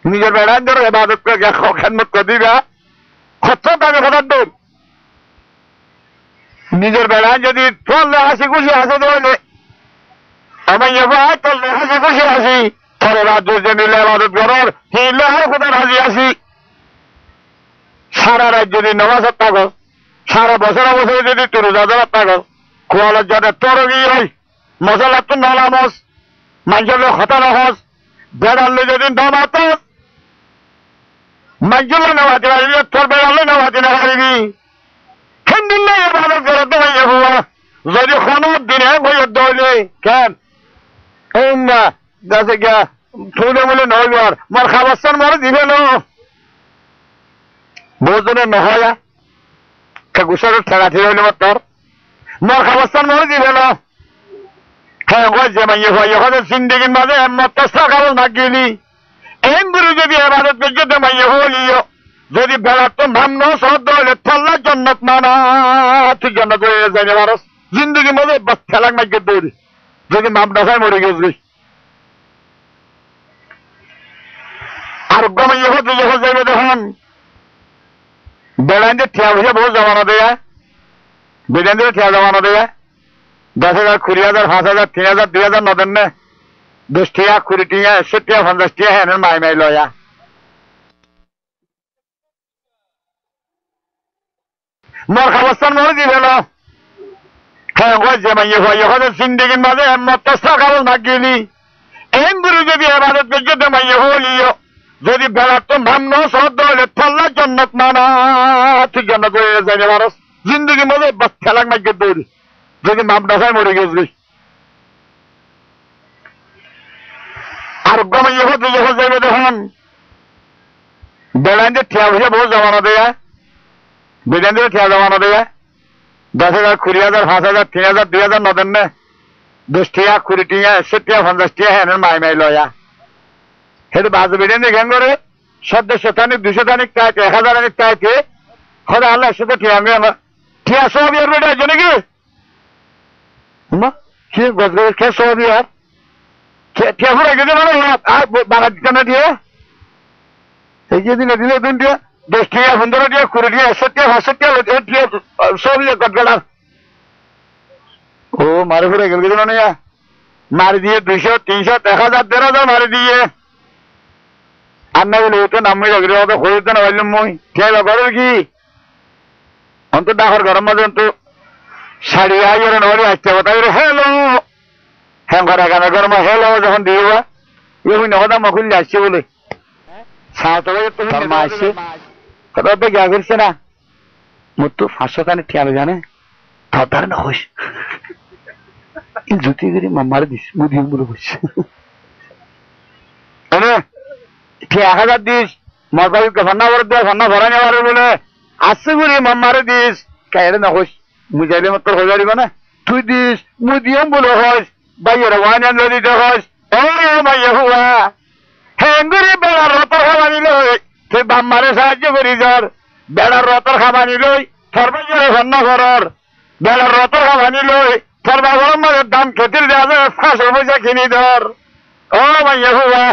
নিজের বেড়ান ধরো এবাদত করে খেদমত করে দিবা খরচ আমি হঠাৎ দৌড় নিজের বেড়ান যদি চললে হাসি খুশি হাসে তাহলে আমার এবার চললে হাসি খুশি হাসি তোর রাজ্য জেন্দিল্লা এবাদত করার হিলে আর কোথায় হাসি হাসি সারা রাত যদি নমাজের থাকো সারা বছরে যদি তোর রোজাদার থাকো খোয়ালের জন্য তোর গিয়ে হয় মশলা তো নলামস মানুষের হতানো হস বেড়ালে যদি নমাত মানুষের নেওয়াতে পারবি তোর বেড়ালে নেওয়াতে না পারবি হিন্দিল্লা এবার করতে হইয়া হওয়া যদি কোনো দিনে হইয়া দইলে কেন এই না যাতে গিয়া থুলে বলে নইবার মার খাবার মারে দিবে না বহুজনের নহয়া গুসার ঠেকা ঠিক হইলে তোর মর খাবার মরে দিবে না হ্যাঁ যে মাইয়ে হয় এখন জিন্দিগির মাঝে মত্তা খাবার না গেলি এম করে যদি এবাদত করতে মাইয়ে হলিও যদি বেড়ার তো নাম নদ হলে থাল্লা জন্নত মানা তুই জন্নত হয়ে যাই পারস জিন্দিগির মাঝে বাস খেলাক মাইকে দৌড়ি যদি মাপ ডাকায় মরে গেছলি আর মাইয়ে হতে যখন যাইবে তখন বেড়ান যে ঠিয়া বসে বহু জমানো দেয়া বেড়ান যে ঠিয়া জমানো দেয়া 10,000 20,000 5,000 3,000 2,000 নদেন না 10 টিয়া 20 টিয়া 100 টিয়া 50 টিয়া হ্যাঁ মাই লয়া মর খাবার মরে দিবে না হ্যাঁ যে মাইয়ে হয় এখন জিন্দিগির মাঝে মত্তা খাবার না গেলি এম করে যদি এবাদত করতে মাইয়ে হলিও যদি বেড়ার তো নাম নদ হলে থাল্লা জন্নত মানা তুই জন্নত হয়ে যাই পারস জিন্দিগির মধ্যে বাস খেলাক মাইকে দৌড়ি যদি মাপ ডাকায় মরে গেছলি আর মাইয়ে হতে যখন যাইবে তখন বেড়ান যে ঠিয়া বসে বহু জমানো দেয়া বেড়ে দিলে 6,000 দেয়া 10,000 20,000 5,000 3,000 2,000 নদেন না 10 টিয়া 20 টিয়া 100 টিয়া 50 টিয়া হেন মাই লয়া হেতু বাজে বেড়ে দিয়ে গেন করে 700 টানিক 200 টানিক টাইট 1,000 টানিক টাইটে হরে আল্লাহ সাথে টিয়া আমি আমার টিয়া সব ইয়ার বেড়ে আছে নাকি মা কি গজগজ কে সব ইয়ার টিয়া ফুরা গেছে মানে আর বাড়া দিতে না দিয়ে এই যে দিনে দিলে দিন টিয়া 10 টিয়া 15 টিয়া 20 টিয়া 100 টিয়া 500 টিয়া সব ইয়ার গজগজ ও মারে ফুরা গেল গেছে না মারি দিয়ে 200 300 1,000 1,500 মারি দিয়ে আর না বলে ওটা নাম গেলে ওটা হইতে না বললাম মই কে ব্যাপারে কি অন্ত ডাকর গরম মাঝে অন্ত শাড়ি আইয়ের নড়ে আসতে কথা হ্যালো হ্যাঁ ঘরে গানে গরম হ্যালো যখন দিয়ে ওই নগদা মকুল আসছে বলে মা আসছে কথা তো গা করছে না মোর তো 500 টানে ঠিয়ালো জানে তার না হইস জুতি করে মামারে দিস মুদিয়ে বলে বসছে মানে 1,000 দিস মরবাই ফান্না ভরে দেয় ফান্না ভরা নেওয়ার বলে আসছে করে মামারে দিস কাইরে না হইস মুজাইলে মতো হয়ে যাবে না তুই দিস মুদিয়াম বলে হইস বাইয়ের ওয়ান আন দিতে হইস এই মাইয়া হুয়া হেঙ্গুরি বেড়ার রতর খাবানি লই তুই বাম্মারে সাহায্য করি যার বেড়ার রতর খাবানি লই সর্বজরে ফান্না ভরর বেড়ার রতর খাবানি লই সর্বাগরম মাঝে দাম খেতির দেওয়া যায় 500 পয়সা কিনি ধর ও মাইয়া হুয়া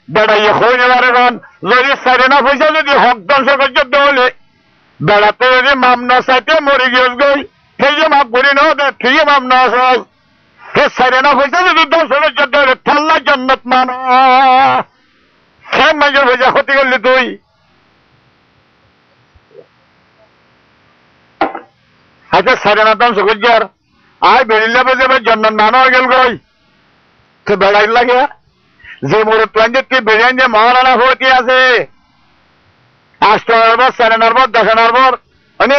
বেড়াইয়ে হয়ে নেবারে গান যদি 4.5 পয়সা যদি হক ধ্বংস করতে হলে বেড়াতে যদি মামনা চাইতে মরে গিয়েছ গই সেই যে মাপ করি না দে ঠিক মামনা আছে সে 4.5 পয়সা যদি ধ্বংস করতে হলে ঠাল্লা জন্নত মানা সে মাঝে পয়সা ক্ষতি করলি তুই আচ্ছা 4.5 ধ্বংস করছি আর আয় বেরিলে বেজে জন্নত মানা হয়ে গেল গই তো বেড়াই লাগে যে মোর প্ল্যান্ডের বেরিয়ে যে মহারানা হতে আছে 8 নম্বর 4 নম্বর 10 নম্বর মানে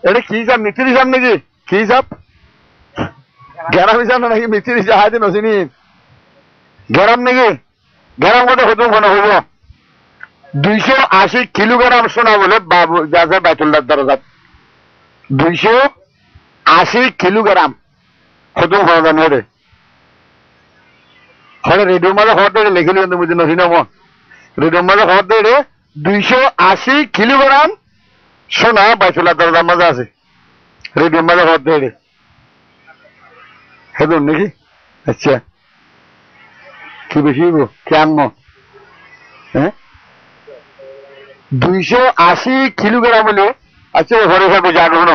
এটা কি হিসাব মিস্ত্রি হিসাব নাকি কি হিসাব গ্রাম হিসাব না নাকি মিস্ত্রি জাহাজ নসিনি গ্রাম নাকি গ্রাম কত হতো মনে হইব 280 কিলোগ্রাম সোনা বলে বাবু যাচ্ছে বাইতুল্লাহ দরজাত 280 কিলোগ্রাম হতো হন হরে হরে রেডিও মাঝে হতে লিখিলি কিন্তু বুঝি নসিন রেডিও মাঝে হতে 280 কিলোগ্রাম সোনা বাইতুল্লাহ দরজার মাঝে আছে রেডিও মাঝে হতে হেদুন নাকি আচ্ছা কি বেশি কেন হ্যাঁ 280 কিলোগ্রাম হলে আচ্ছা ঘরে ঘরে বোঝা গ্রহণ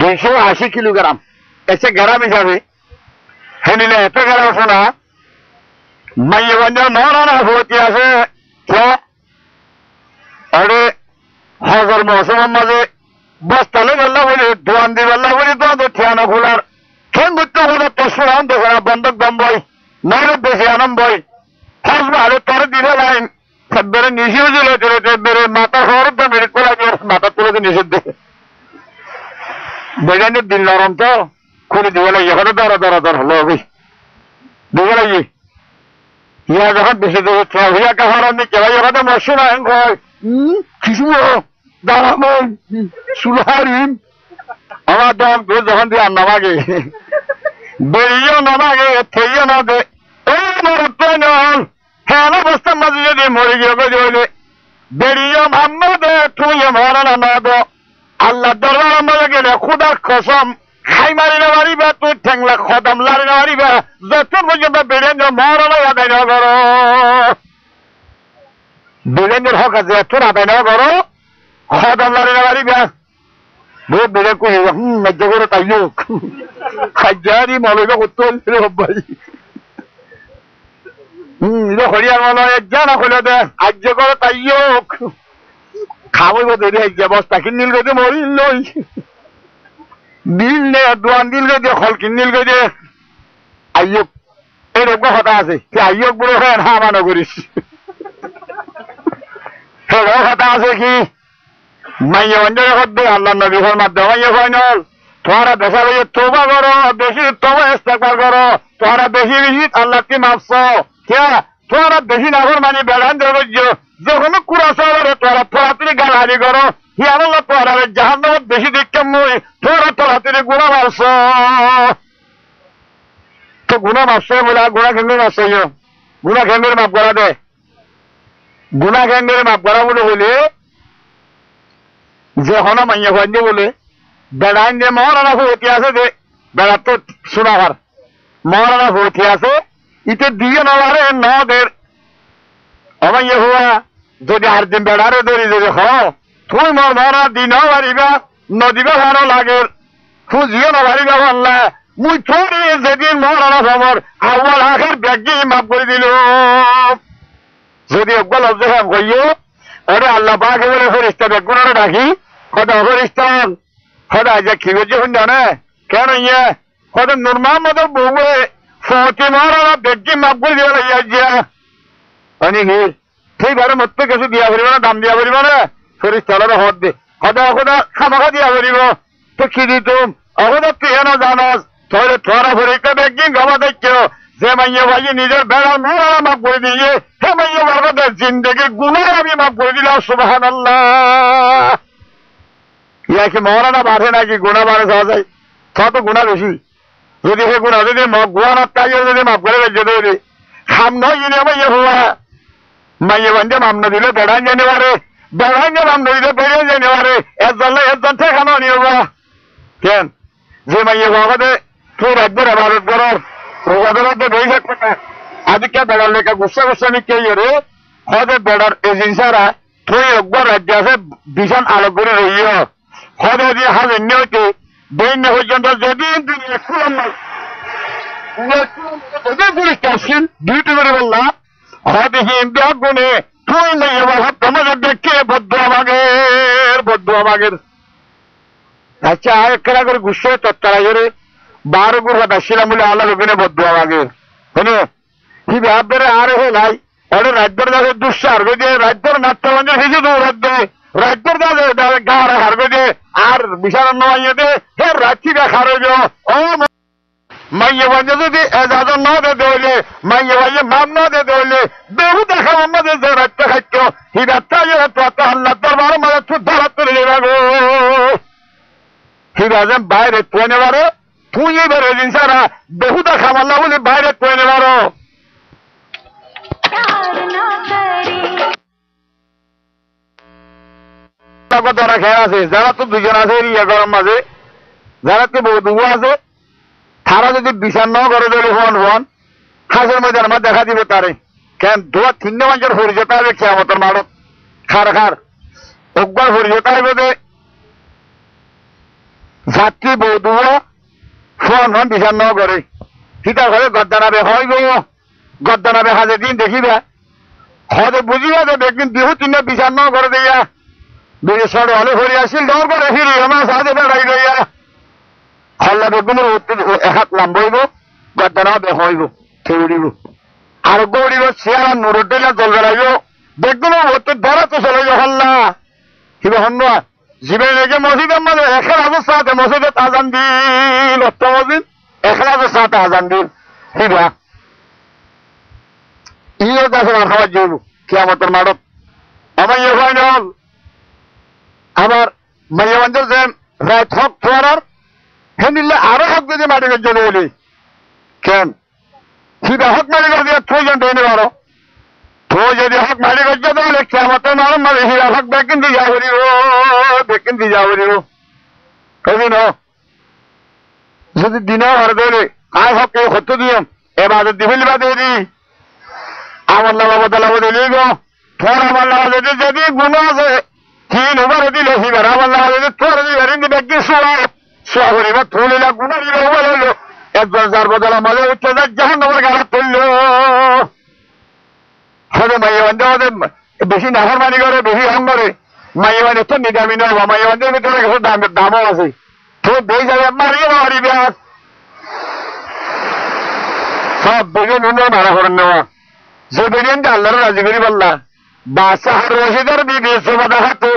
280 কিলোগ্রাম ऐसे ग्राम हिसाबे है नीले एत ग्राम सोना माइये बंजा महाराना होती है क्या अरे हजर मौसम मजे बस तले गल्ला बोले दुआन दी गल्ला बोले तो ठियाना खुलार खेन गुत्तो होना तस्वीरान तो खरा बंदक दम बोई नारे बेसियानम बोई हज मारे तर दिले लाइन सब बेरे निशी उजले चले बेरे माता खबर तो मेरे को लगे माता तुले के निषेध दे বেগানে দিল নরম তো খুলে দিবে লাগে এখন দর হলো ভাই দিবে লাগে ইয়া যখন বেশি দেবো হইয়া কাহার আমি কেবাই ওখানে মশু না কিছু দাম সুলহারিম আমার দাম যখন দিয়ে নামাগে বেরিয়েও নামাগে থেইও না দে ওই মরতে নল হ্যাঁ অবস্থার মাঝে যদি মরে গিয়ে হইলে বেরিয়েও মাম্মা দে তুই মারা না দো আল্লাহ দরবার মধ্যে গেলে খুদার কসম খাই মারি না মারিবা তুই ঠেংলা খদম লারি না মারিবা যত পর্যন্ত বেড়েন্দ্র মহারানা আদায় না করো বেড়েন্দ্রের হক আছে এত আদায় না করো খদম লারি না মারিবা বহুত বেড়ে কই মেজ্য করে তাই লোক খাইজারি মলইবা করতে হলে ভাই এটা হরিয়ার মল জানা হলে দে আজ্য করে তাই লোক খাবো দেরি হয়ে বস্তা কিনিল গেছে মরিল লই দিল নে দোয়ান দিল গেছে ফল কিনিল গেছে আইয়ক এরকম কথা আছে সে আইয়ক বলে হয় না মানো করিস সেরকম কথা আছে কি মাইয়া অঞ্জনে করবে আল্লাহ নবী ফরমাতে মাইয়া ফাইনাল তোমরা বেশা বেশি তোবা করো বেশি তোবা ইস্তেগফার করো তোমরা বেশি বেশি আল্লাহকে মাফছো क्या তোরা বেশি নাগর মানে বেড়ান দেব যখন কুড়া চলে তোরা তোরাতুরি গালাহারি করো হিয়াল্লাহ তোরা জাহান্নামত বেশি দেখতে মুই তোরা তোরাতুরি গুণা মারছ তো গুণা মারছে বলে গুণা কেন্দ্রে মারছে গুণা কেন্দ্রের মাপ করা দে গুণা কেন্দ্রের মাপ করা বলে বলে যে হন মাইয়া ভাইনে বলে বেড়ান যে মহারানা ভর্তি আছে যে বেড়ার তো শোনাবার মহারানা ভর্তি আছে ইতে দিয়ে নবারে নদের অমাইয়া হওয়া যদি আর দিন বেড়ারে ধরি যদি হ তুই মর মরা দিন পারিবা নদীবে ভালো লাগে খুঁজিও না পারিবা বললা মুই থরি যেদিন মরানা খবর আউয়াল আখের ব্যাগি মাফ করে দিল যদি একবার লজ্জা কইও ওরে আল্লাহ পাকে বলে ফেরিস্তা দেখুন ডাকি কথা ফেরিস্তান কথা যে কি হচ্ছে শুনছ না কেন ইয়ে কথা নূর মোহাম্মদের বউয়ে ফতি মরানা ব্যাগি মাফ করে দিবে ইয়া অনেক ঠিক আর মতো কিছু দিয়া পড়িব না দাম দিয়া পড়িব না ফেরিস্তার হদ দে কথা কথা খামাখা দিয়া পড়িব তো কি দিতুম অকদা তুই হেন জানাস তাহলে তোরা ফেরিস্তা ব্যাগি গবা দেখছ যে মাইয়া ভাই নিজের বেড়া নোরা মাফ করে দিয়ে হে মাইয়া বারবার জিন্দগির গুণার আমি মাফ করে দিলাম সুবহানাল্লাহ ইয়া কি মহারানা বাড়ে নাকি গুণা বাড়ে যাওয়া যায় তা তো গুণা বেশি যদি সে গুণা যদি গুণা তাই যদি মাফ করে বেঁচে দেবে খাম নয় জিনে মাইয়া হওয়া মাইয়া বান্ধে মামনা দিলে বেড়ান জানে পারে বেড়ান যে মামনা দিলে বেড়ে জানে পারে একজন ঠেকানো নিয়ে কেন যে মাইয়া বাবাদে তুই রাজ্যের ভারত করার ওদের বই থাকবে না আজকে বেড়ার লেখা গুসা গোস্বামী কে রে হদে বেড়ার এজেন্সারা তুই একবার রাজ্য আছে ভীষণ আলোক করে রইও হদে যদি হাজেন হইতে বেন পর্যন্ত যদি পুলিশ আসছেন ডিউটি করে বললাম হয়তো হিন্দু গুণে তুই নেই এবার তোমাদের দেখে বদ্ধ আমাদের আচ্ছা আরেকটা করে গুসে তত্তারা করে 12 গুণ আসছিলাম বলে আল্লাহ ওখানে বদ্ধ আমাদের হ্যাঁ কি ভাববে আর হে নাই ওটা রাজ্যের দাসে দুঃসারবে দিয়ে রাজ্যের নাট্যমঞ্চ হিসেবে দৌড়াবে রাজ্যের দাসে গাড়া হারবে দিয়ে আর বিশাল মাইয়ে দে হে রাত্রি দেখার ও মাইয়ে বাজে যদি এজাজত না দে দৌলে মাইয়ে বাজে মাম না দে দৌলে বেহু দেখা আমাদের যে রাত্য খাদ্য হিরাত্তা আল্লাহ দরবার মানে তুই ধরা তুলে যাবো হিরাজেন বাইরে তুই নেবারো তুই এবারে জিনিসারা বেহু দেখা মাল্লা বলে বাইরে তুই নেবারো যারা খেয়ে আছে যারা তো দুজন আছে ইয়া গরম মাঝে যারা তো বহু আছে তারা যদি বিচার ন করে দিলে ফোন হাসের মধ্যে আমার দেখা দিবে তারে কেন 2-3 মানুষের হরি যেতে হবে খেয়ামতের মারত খার একবার হরি যেতে হবে যে যাত্রী বৌদুয়া ফোন বিচার ন করে সীতা ঘরে গদ্দানাবে হয় গো গদ্দানাবে হাজে দিন দেখিবা হয়তো বুঝিবা যে একদিন বিহু 3 বিচার ন করে দিয়া দুই সড় হলে হরি আসিল দর করে ফিরি আমার সাথে বেড়াই গইয়া হল্লা বেগুন হাত লাম্বইব গদ্দানা হইব খেউড়িব আর গৌড়িব চেয়ারা নুরুদ্দিনা জল বেড়াইব বেগুন ধরা তো চলে হল্লা কিবা হন জীবে রেখে মসজিদের মাঝে 1,000 সাথে মসজিদে আজান দিল মসজিদ 1,000 সাথে আজান দিল কিবা ইয়ে কাছে খাবার যাইব কিয়ামতের মাঠত আমার ইয়ে হয় না আমার মাইয়া বান্ধব যে রায় হক থার হেনিলে আরো হক যদি মাটিকের জন্য বলি কেন সিধা হক মালিকের দিয়ে প্রয়োজন ট্রেনে পারো তো যদি হক মালিকের জন্য বলে কেমন মারম মারে হিরা হক বেকিন দিয়ে যা করিব বেকিন দিয়ে যা করিব কবি ন যদি দিনও হার দেবে আয় হক কেউ হতে দিও এবার দিবিল বা দিয়ে দি আমার লাভ দিলি গো তোর আমার লাভ যদি গুণ আছে 3 ওভার দিলে হিবার আমার লাভ তোর দিবার বেকি সোয়া করিব তুলিলা গুণা দিল বলো একজন যার বদলা মাঝে উঠে যাক যখন আমার গাড়া তুললো হয়তো মাইয়া বান্ধব বেশি নাফার মানি করে বেশি হাম করে মাইয়া বান্ধব তো নিদামি নয় মাইয়া বান্ধবের ভিতরে কিছু দামও আছে তো বই যাবে মারিয়ে মারি ব্যাস সব বেগে নুন মারা করেন নেওয়া যে বেরিয়েন্ট আল্লাহর রাজি করি বললা বাদশাহ রশিদের বিবি সুবাদা হাতু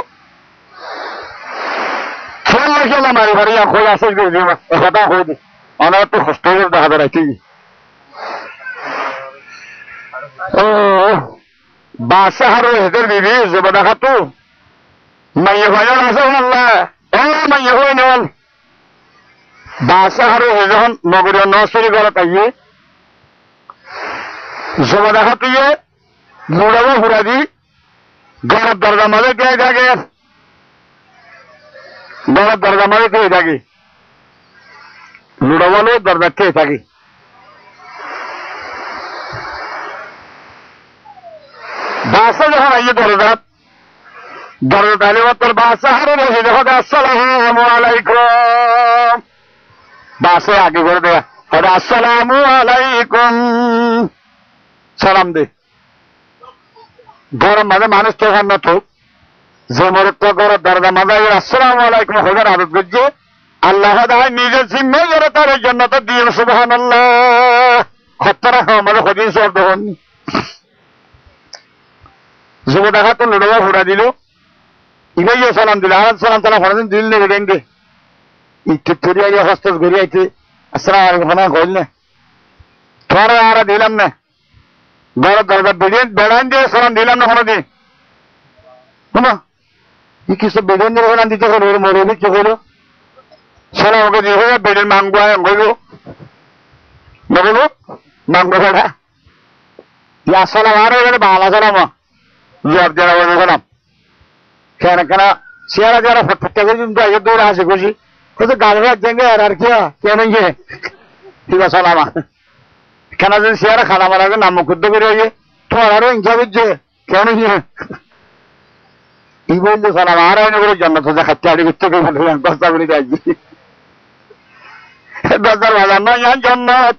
খেলা মারি মারি খোল আসে কথা হয়ে অনেক একটু কষ্ট দেখা বেড়াইছি ও বাসা হারো হেদের বিবি জুবাদা খাতু মাইয়ে ভাইয়ার আছে আল্লাহ ও মাইয়ে হয়ে নেওয়াল বাসা হারো হে যখন নগরীয় নসরি গলা তাইয়ে জুবাদা খাতুয়ে মুড়াবো হুরা দি গড়ার দরজা মাঝে কে থাকে গড়ার দরজা মাঝে কে থাকে লুড়াবো দরজা কে থাকে বাসা যখন আইয়ে দরজা তাহলে তোর বাসা হারো রয়েছে যখন আসসালামু আলাইকুম বাসে আগে করে দেয়া আসসালামু আলাইকুম সালাম দে গরম মাঝে মানুষ তো না তো যে মরে তো গরম দরজা মাঝে আসসালামু আলাইকুম হবার আদত করছে আল্লাহ নিজের জিম্মে করে তার জন্য তো দিয়ে সুবহানাল্লাহ খতরা আমাদের হদিস শব্দ হননি যুব দেখা তো লড়বা ঘোরা দিল ইগাইয়া সালাম দিল আর সালাম তালা ফরাদিন দিল নেবে দেন ইচ্ছে তৈরি আইয়া হস্ত ঘুরি আইতে আসসালাম আলাইকুম খানা কইল না তোরা আর দিলাম না বড় দরকার বেড়ান দিয়ে সালাম দিলাম না কোনোদিন শোনো ই কিছু বেড়ান দিয়ে ওখানে দিতে হলো মরে দিচ্ছে হলো সালাম ওকে দিয়ে হয়ে বেড়ের মাংবো গইল বলো মাংবো বেড়া আসসালাম আর বাংলা সালাম জবাব দেওয়া বলে গেলাম কেন কেন চেয়ারা যারা ফটফটটা করে কিন্তু আগে দৌড়ে আসে খুশি হয়তো গাড়ি জেগে আর কি কেন গিয়ে ঠিক আছে সালামা কেন যদি চেয়ারা খানা মারা আগে নাম মুখুদ্ধ করে আগে তোমার আরো হিংসা করছে কেন গিয়ে ই বললো সালাম আর আইনে করে জন্নত দেখাচ্ছে আড়ি করতে দশটা করে যাচ্ছি 10,000 বাজার নয় জন্নত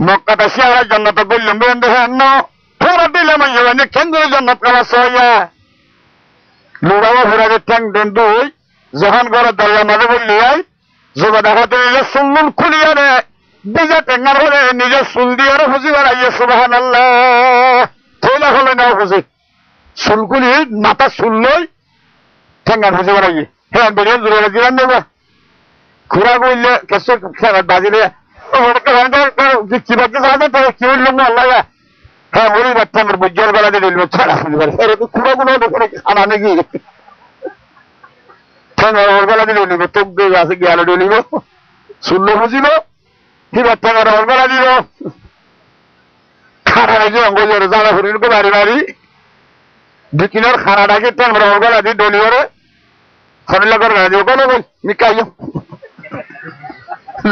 মক্কাটা চেয়ারা জন্নত বললাম দেখেন না তোরা দিলাম কেন্দ্রের জন্নত করা সইয়া লুড়াও ঘোরাকে ট্যাং দেন দুই যখন ঘরে দরজা মাঝে বললি জোবা দেখাতে নিজের সুল্লুল খুলিয়া রে নিজে টেঙ্গার হলে নিজের সুল দিয়ে খুশি বেড়াইয়ে সুবহানাল্লাহ থইলা হলে নাও খুশি সুলকুলি মাথা সুল লই টেঙ্গার খুশি বেড়াইয়ে হ্যাঁ বেরিয়ে দূরে দিলাম দেবা ঘুরা করলে কেসে বাজিলে কি বাজছে কি বললো আল্লাহ হ্যাঁ ওই বাচ্চা আমার বুঝার বেলাতে ডেলিভ ছাড়া কুড়াগুলো খানা নাকি ওর বেলাতে ডেলিভ তোক আছে গেল ডেলিভ শূন্য বুঝিল কি বাচ্চা আমার ওর বেলা দিল খানা নাকি অঙ্গ জানা ফুরিনকে বাড়ি বাড়ি দুকিনের খানাটাকে আমরা ওর বেলা দিই ডেলিভারে খনিলা করে রাজি ওখানে বল নিকাইও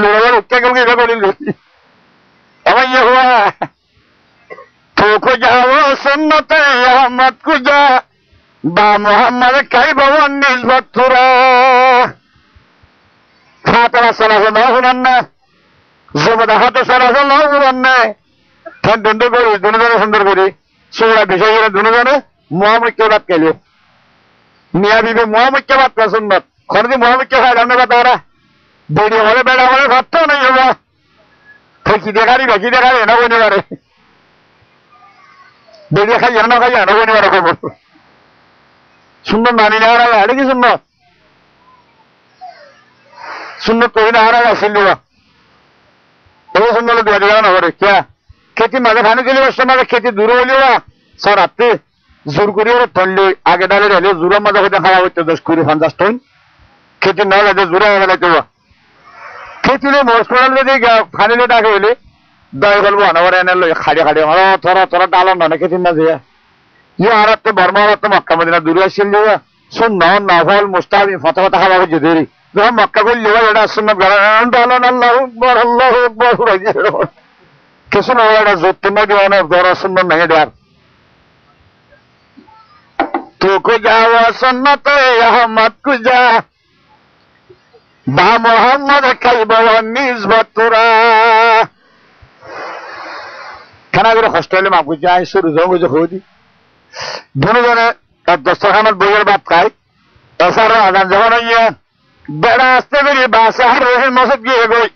লোড়াবার উঠতে গেল এটা করিল আমার ইয়ে হওয়া को जाओ सुन्नत अहमद को जा बा मोहम्मद कई भवन निस्बत थुरा फातरा सलाह ना हुनन्ना जुबदा हाथ सलाह ना हुनन्ना थन दंड करी दुनिया सुंदर करी सोरा विषय दुनिया मोहम्मद के बात के लिए मियां बीबी मोहम्मद के बात का सुन्नत खरदी मोहम्मद के फायदा हमने बता रहा बेड़ी वाले बेड़ा वाले फातो नहीं होगा ठेकी देखा रही ना होने वाले বেরিয়ে খাই জানো খাই জানো বলি বড় খবর সুন্দর মানি না হারা আড়ে কি সুন্দর কই না হারা আসিল এই সুন্দর দুয়া দিলা না করে কে খেতি মাঝে খানে দিলে বসে মাঝে খেতি দূর হইল স্যার আপনি জোর করি ওরা ঠন্ডি আগে ডালে ঢালে জোরের মাঝে হইতে খাওয়া হইতে 10-20-50 টন খেতি না গেছে জোরে হয়ে গেলে কেউ খেতি মোষ করাল যদি খানিলে ডাকে হইলে দয় গল্প অনবর এনে লো খাড়িয়ে খাড়িয়ে তোরা ডালন না খেতে না যে ইয়ে আর একটা বর্মা আর একটা মক্কা মদিনা দূরে আসছিল যে শোন নফল মুস্তাহিম ফতা ফতা খাওয়া হচ্ছে দেরি যখন মক্কা করলি এটা শুনলাম ডালন আল্লাহ কিছু না এটা জোর না দিয়ে অনেক দর শুনলাম না এটা তোকে যাওয়া সন্ন্যতে আহমদ কুজা বা মোহাম্মদ খাইব নিসবত তোরা খানা করে কষ্ট হলে মাপ করছে আই শুরু জঙ্গ হদি দুজনে দস্তরখানার বইয়ের ভাত খায় এছাড়া আদান যখন ইয়ে বেড়া আসতে বেরিয়ে বাসা হার মসজিদ গিয়ে গই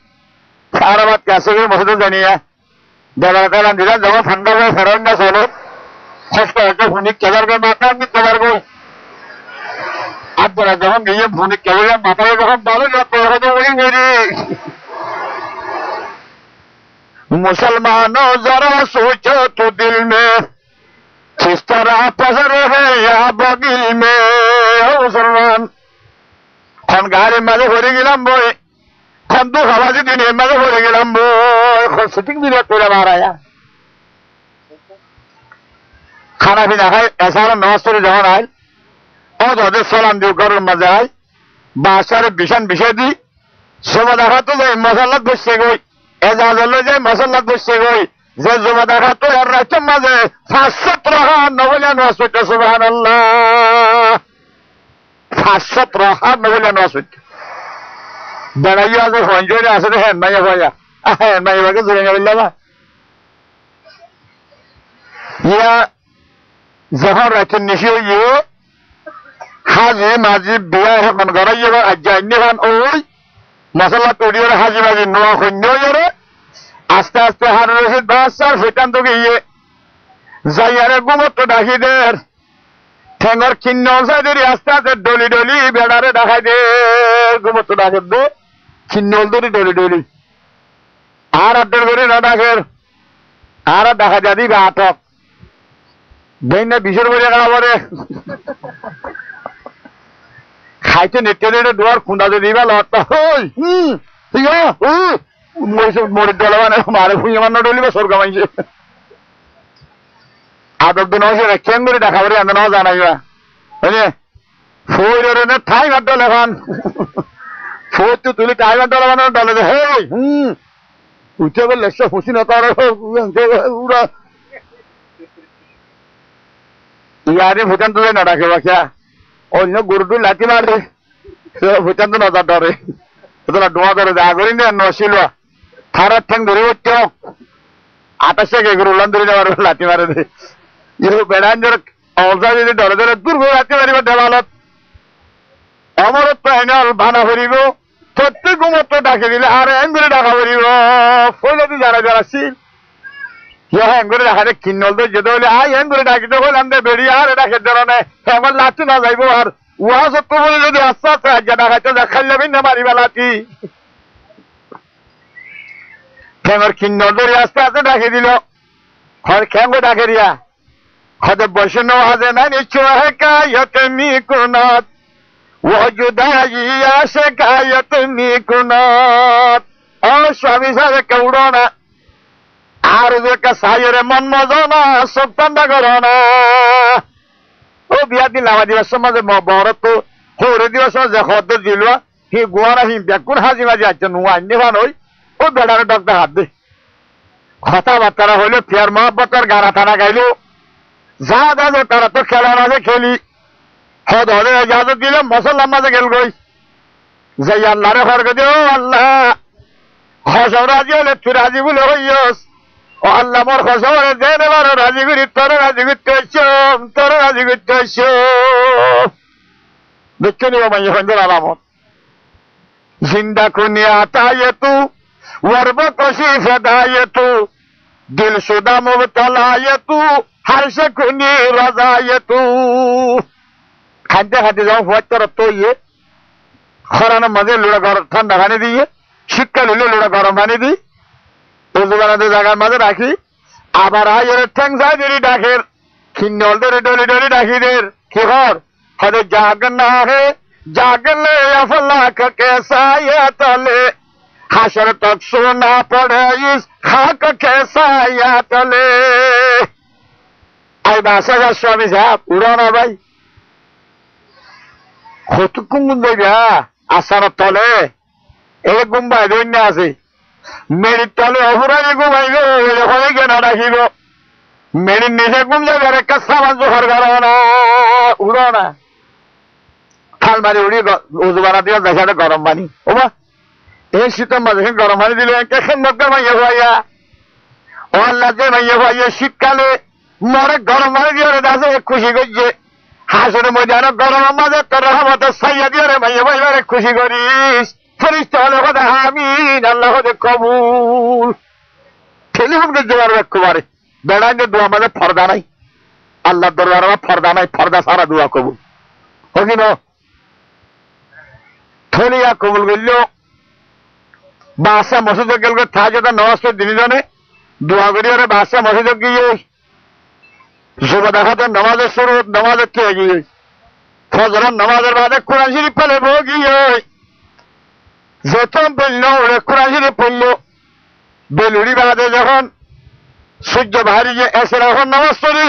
সারা ভাত কাছে গিয়ে মসজিদে জানিয়ে বেড়া কালাম দিলাম যখন ঠান্ডা হয়ে ফেরন না চলো কষ্ট হচ্ছে ভূমিক কেদার গই মাথা আমি কেদার গই আপনারা যখন গিয়ে ভূমিক কেদার মাথায় যখন ভালো मुसलमानों जरा सोचो तो दिल में किस तरह पसर है या बगिल में मुसलमान খন গাড়ির মাঝে ভরে গেলাম বই খন তো খাবাজি দিনের মাঝে ভরে গেলাম বই খন শুটিং দিলে তোরা মারায়া খানা পিনা খাই এছাড়া নামাজ পড়ে যখন আইল ও তাদের সালাম দিও ঘরের মাঝে আয় বাসারে বিশান বিষয় দি জমা দেখা তো যাই মশাল্লাত বসছে গই এজাজলে যাই মশাল্লাত বসছে গই যে জমা দেখা তো আর রাতের মাঝে 517 নবলে নামাজ পড়তে সুবহানাল্লাহ 517 নবলে নামাজ পড়তে বেড়াইয়া আছে হঞ্জরে আছে রে হ্যাঁ মাইয়া ভাইয়া হ্যাঁ মাইয়া ভাইকে জুড়ে গেল না ইয়া যখন রাতের নিশি হইয়ে হাজি মাজি বিয়া এখন গড়াইয়ে আজ্ঞা খান ওই মশলা তৈরি করে হাজি মাজি নোয়া সৈন্য করে আস্তে আস্তে হার রশিদ বাসার সেটান তো গিয়ে যাইয়ারে গুমত্ব ডাকি দের ঠেঙ্গর খিন্ন সাইদের আস্তে আস্তে ডলি ডলি বেড়ারে ডাকাই দে গুমত্ব ডাকে দে খিন্নল ধরি ডলি ডলি আর আড্ডর করে না ডাকের আর দেখা যা দিবে আটক দেন না বিশের বলে গেলা পরে খাইতে নেটে নেটে দুয়ার খুঁদা যদি দিবা লড়তা হই মরির ডলা মানে মারে ভুঁয়ে মান্য ডলিবা সরকার মাইছে আদর দিন হয়েছে কেন করে দেখা পরে আন্দোলন জানাইবা বুঝলে ফোর ঠাই ঘাট ডলে খান ফোর তো তুলি ঠাই ঘাট ডলা মানে ডলে হে উঠে বললে খুশি না তার উড়া ইয়ারে ভুটান তো না ডাকে বাকিয়া অন্য গরুটু লাঠি মারে ভুটান তো নজর ধরে তোরা ডোয়া ধরে যা করি না নছিল থারার ঠ্যাং ধরে উঠতে 28 গরু উলান ধরে যাওয়ার লাঠি মারে দে ইউ বেড়ান ধরে অবজা যদি ধরে ধরে দূর করে লাঠি মারিব দেওয়ালত অমরত প্রাণাল বানা ভরিব প্রত্যেক গুমত্ব ডাকে দিলে আর এন করে ডাকা ভরিব ফইলাদি যারা যারা ছিল হ্যাঁ করে ডাকাতে কিন্নল তো যেতে হলে আই এন করে ডাকিতে হলে আমাদের বেরিয়ে আর ডাকে ধরনে আমার লাঠি না যাইব আর উহা সত্য বলে যদি আস্তে আস্তে আজ্ঞা ডাকাইতে দেখাই যাবি না মারিবা লাঠি ঠেঙর কিন্নল ধরে আস্তে আস্তে ডাকে দিল খ্যাঙ্গো ডাকে দিয়া হয়তো বৈষ্ণব হাজে না নিশ্চয় হেকায়ত মিকুনাত ও জুদাইয়া শেখায়ত মিকুনাত ও স্বামী সাহেব কেউড়ো না আর ওদেরকে সাইরে মন মজনা সপ্তান্ডা করো না ও বিয়া দিন লামা দিবস সমাজে বড় তো হরে দিবস যে হদ দিল হি গোয়ারা হিম বেকুন হাজি মাঝি আছে নুয়া নিবান ওই ও বেড়ারে ডক্টর হাত দে কথাবার্তা হইলো ফের মহব্বতের গাড়া থানা গাইলো যা যা তারা তো খেলা মাঝে খেলি হদ হলে ইজাজত দিল মসল্লার মাঝে গেল গই যে আল্লাহরে ফরকে দিও আল্লাহ হসব রাজি হলে তুই রাজি বলে হইয়স ও আল্লাহ মোর খসরে দেন এবার রাজি করি তোর রাজি করতে তোর রাজি করতে দেখছো নি মাইয়া ফেন্দের আলামত জিন্দা খুনিয়া তাইয়ে তু ওয়ারব কশি ফেদায়ে তু দিল শুদা মুবতলায়ে তু হারসে খুনি রাজায়ে তু খাদ্য খাদ্য যাও ফুয়ার তো ইয়ে খরানোর মাঝে লোড়া গরম ঠান্ডা পানি দিয়ে শীতকাল হলে লোড়া গরম পানি দিই ওজুবানাদের জায়গার মাঝে রাখি আবার আয়ের ঠ্যাং যায় দেরি ডাকের খিন্নল ধরে ডলি ডলি ডাকিদের কি হর হরে জাগনা হে জাগলে আফলাক কেসা ইয়ে তলে হাসর তক সোনা পড়ে ইস খাক কেসা ইয়ে তলে আই বাসা স্বামী সাহেব উড়ানা ভাই কতক্ষণ যাইবে আসার তলে এই গুম্বাই দৈন্য আছে মেরির তলে অপরাধী ঘুমাইব ওখানে কেন রাখিব মেরির নিচে ঘুম যাবে আর একটা সামান জোখার করো না উড়ো না থাল মারি উড়ি উজু বানা দিয়ে দেখাতে গরম পানি ওবা এই শীতের মাঝে গরম পানি দিলে খেন্দকে মাইয়া ভাইয়া ও আল্লাহ যে মাইয়া ভাইয়া শীতকালে মরে গরম পানি দিয়ে দাসে খুশি করছে হাসুর ময়দানে গরমের মাঝে তোর রহমতের সাইয়া দিয়ে মাইয়া ভাইয়ারে খুশি করিস ফেরিস্তা হলে কথা আমিন আল্লাহ হতে কবুল টেলিফোনকে জোয়ার রাখতে পারে বেড়াইলে দোয়া মাঝে ফর্দা নাই আল্লাহ দরবার ফর্দা নাই ফর্দা সারা দোয়া কবুল হকিন থলিয়া কবুল করল বাসা মসজিদে গেল থাজে নওয়াজ দিনী জনে দোয়া করি ওরে বাসা মসজিদে গিয়ে যুব দেখাতে নামাজের শুরু নামাজের থেকে গিয়ে ফজরের নামাজের বাদে কোরআন শরীফ ফেলে গিয়ে যত বলল ওরে কোরআন শরীফ পড়ল বেলুড়ি বাদে যখন সূর্য বাহারিয়ে এসে এখন নামাজ পড়ি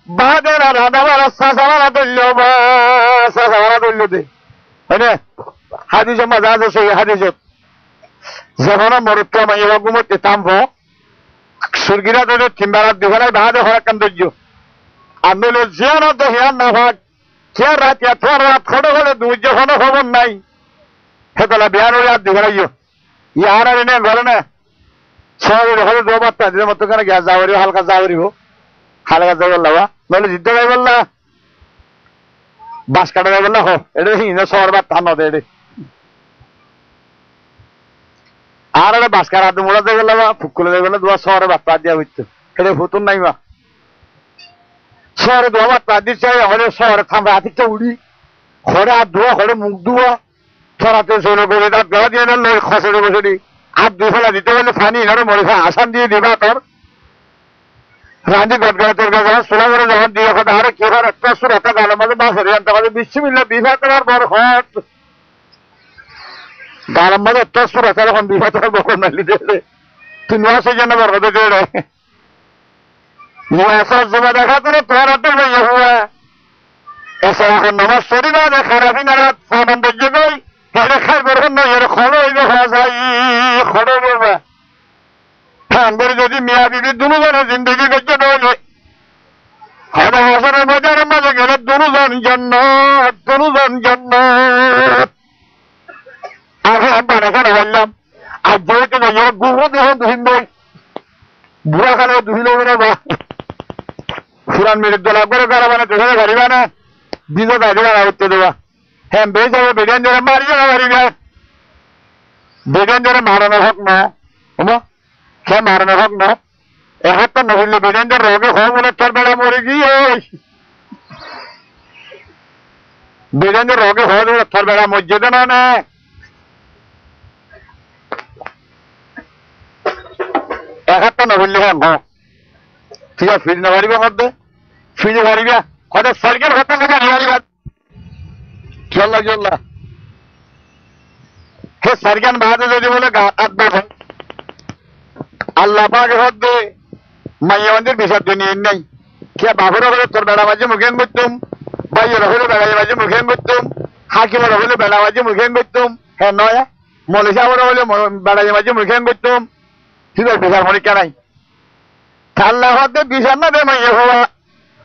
বাদে রাধাবার সাসামারা ধরল বা সাসামারা ধরল দে হ্যাঁ হাদিসে মজা আছে সেই হাদিসে যখন মরুত্ব মাইয়া ঘুমোতে থামবো সুরগিরা তোদের তিনবার দুবেলায় বাহাদে হরাকান ধৈর্য আন্দোলন জিয়ানো তো হিয়ার না ভাগ কে রাত এত রাত খড়ে খড়ে দুর্য কোনো খবর নাই হেতলা বিহার হয়ে আর দুবেলাইও ইয়ার আর এনে ঘরে না শহরের হলে দু বার্তা দিলে মতো কেন গ্যাস যাওয়ারি হালকা যাওয়ারিব হালকা যাওয়ার লাভা নইলে জিদ্দ গাই বললা বাস কাটা গাই বললা হো এটা হিন্দু শহর বার্তা নদে এটা আর একটা বাস কাটা হাতে মোড়া দিয়ে গেলাম ফুকুলে দিয়ে গেলে দুয়া শহরে বার্তা দিয়া হইতো এটা ফুতুন নাই মা শহরে দোয়া বার্তা দিচ্ছে হলে শহরে থামবে হাতিকটা উড়ি ঘরে হাত ধোয়া ঘরে মুখ ধোয়া ছড়াতে চলে গড়ে তার গলা দিয়ে নেন খসড়ে বসে আর দুই ফেলা দিতে বললে ফানি এনারে মরে আসান দিয়ে দিবা তোর রাঁধি গটগড়া তোর গাছ সোলা করে যখন দিয়ে কথা আরে কি হয় একটা সুর একটা গালের মাঝে বাস হয়ে জানতে পারে বিশ্বমিল্লা বিভা তোমার বড় হট গালের মাঝে একটা সুর একটা যখন বিভা তোমার বড় নালি দেবে তুই নোয়া সে যেন বড় হতে দেবে এসব জমা দেখা তোর তোর হাতে ভাইয়া হুয়া এসে এখন নামাজ পড়ি না দেখা রাখি না রাত সামান দেখে গই হেরে খাই বের হন না এর খড় হইবে হওয়া যায় খড় বলবে হ্যাঁ যদি মিয়া বিবি দুজনের জিন্দগি দেখে দেবে হরে হাসনের মজার মাঝে গেলে দুজন জন্য এখন বাড়াখানে বললাম আর যেহেতু গুহো দেহ দুহিন বই বুড়া খালে দুহিল বা ফুরান মেরের দোলা করে করা মানে তোখানে পারিবা না দিল তাকে বাড়া করতে দেবা হ্যাঁ বেশ হবে বেগান জোরে মারিবে না পারিবা বেগান জোরে মারানো হোক না সে মারানো হোক না এক তো নহলে বেগান জোর রোগে হয় বলে তোর বেড়া মরে গিয়ে বেগান জোর রোগে হয় বলে তোর বেড়া মসজিদে না এক তো নহলে হ্যাঁ ঠিক আছে ফিরে না পারিবা মধ্যে ফিরে পারিবা হয়তো সার্কেল হতে না পারিবা চল্লা হে সার্কেল বাহাদে যদি বলে আল্লাহ পাকে হতে মাইয়া মন্দির বিষয় নিয়ে নেই কে বাবুর হলে তোর বেড়া বাজে মুখেন করতুম বাইয়ের হলে বেড়াই বাজে মুখেন করতুম হাকিমের হলে বেড়া বাজে মুখেন করতুম হ্যাঁ নয় মলিশাবর হলে বেড়াই বাজে মুখেন করতুম ঠিক আছে বিষয় পরীক্ষা নাই আল্লাহ হতে বিচার না দে মাইয়া হওয়া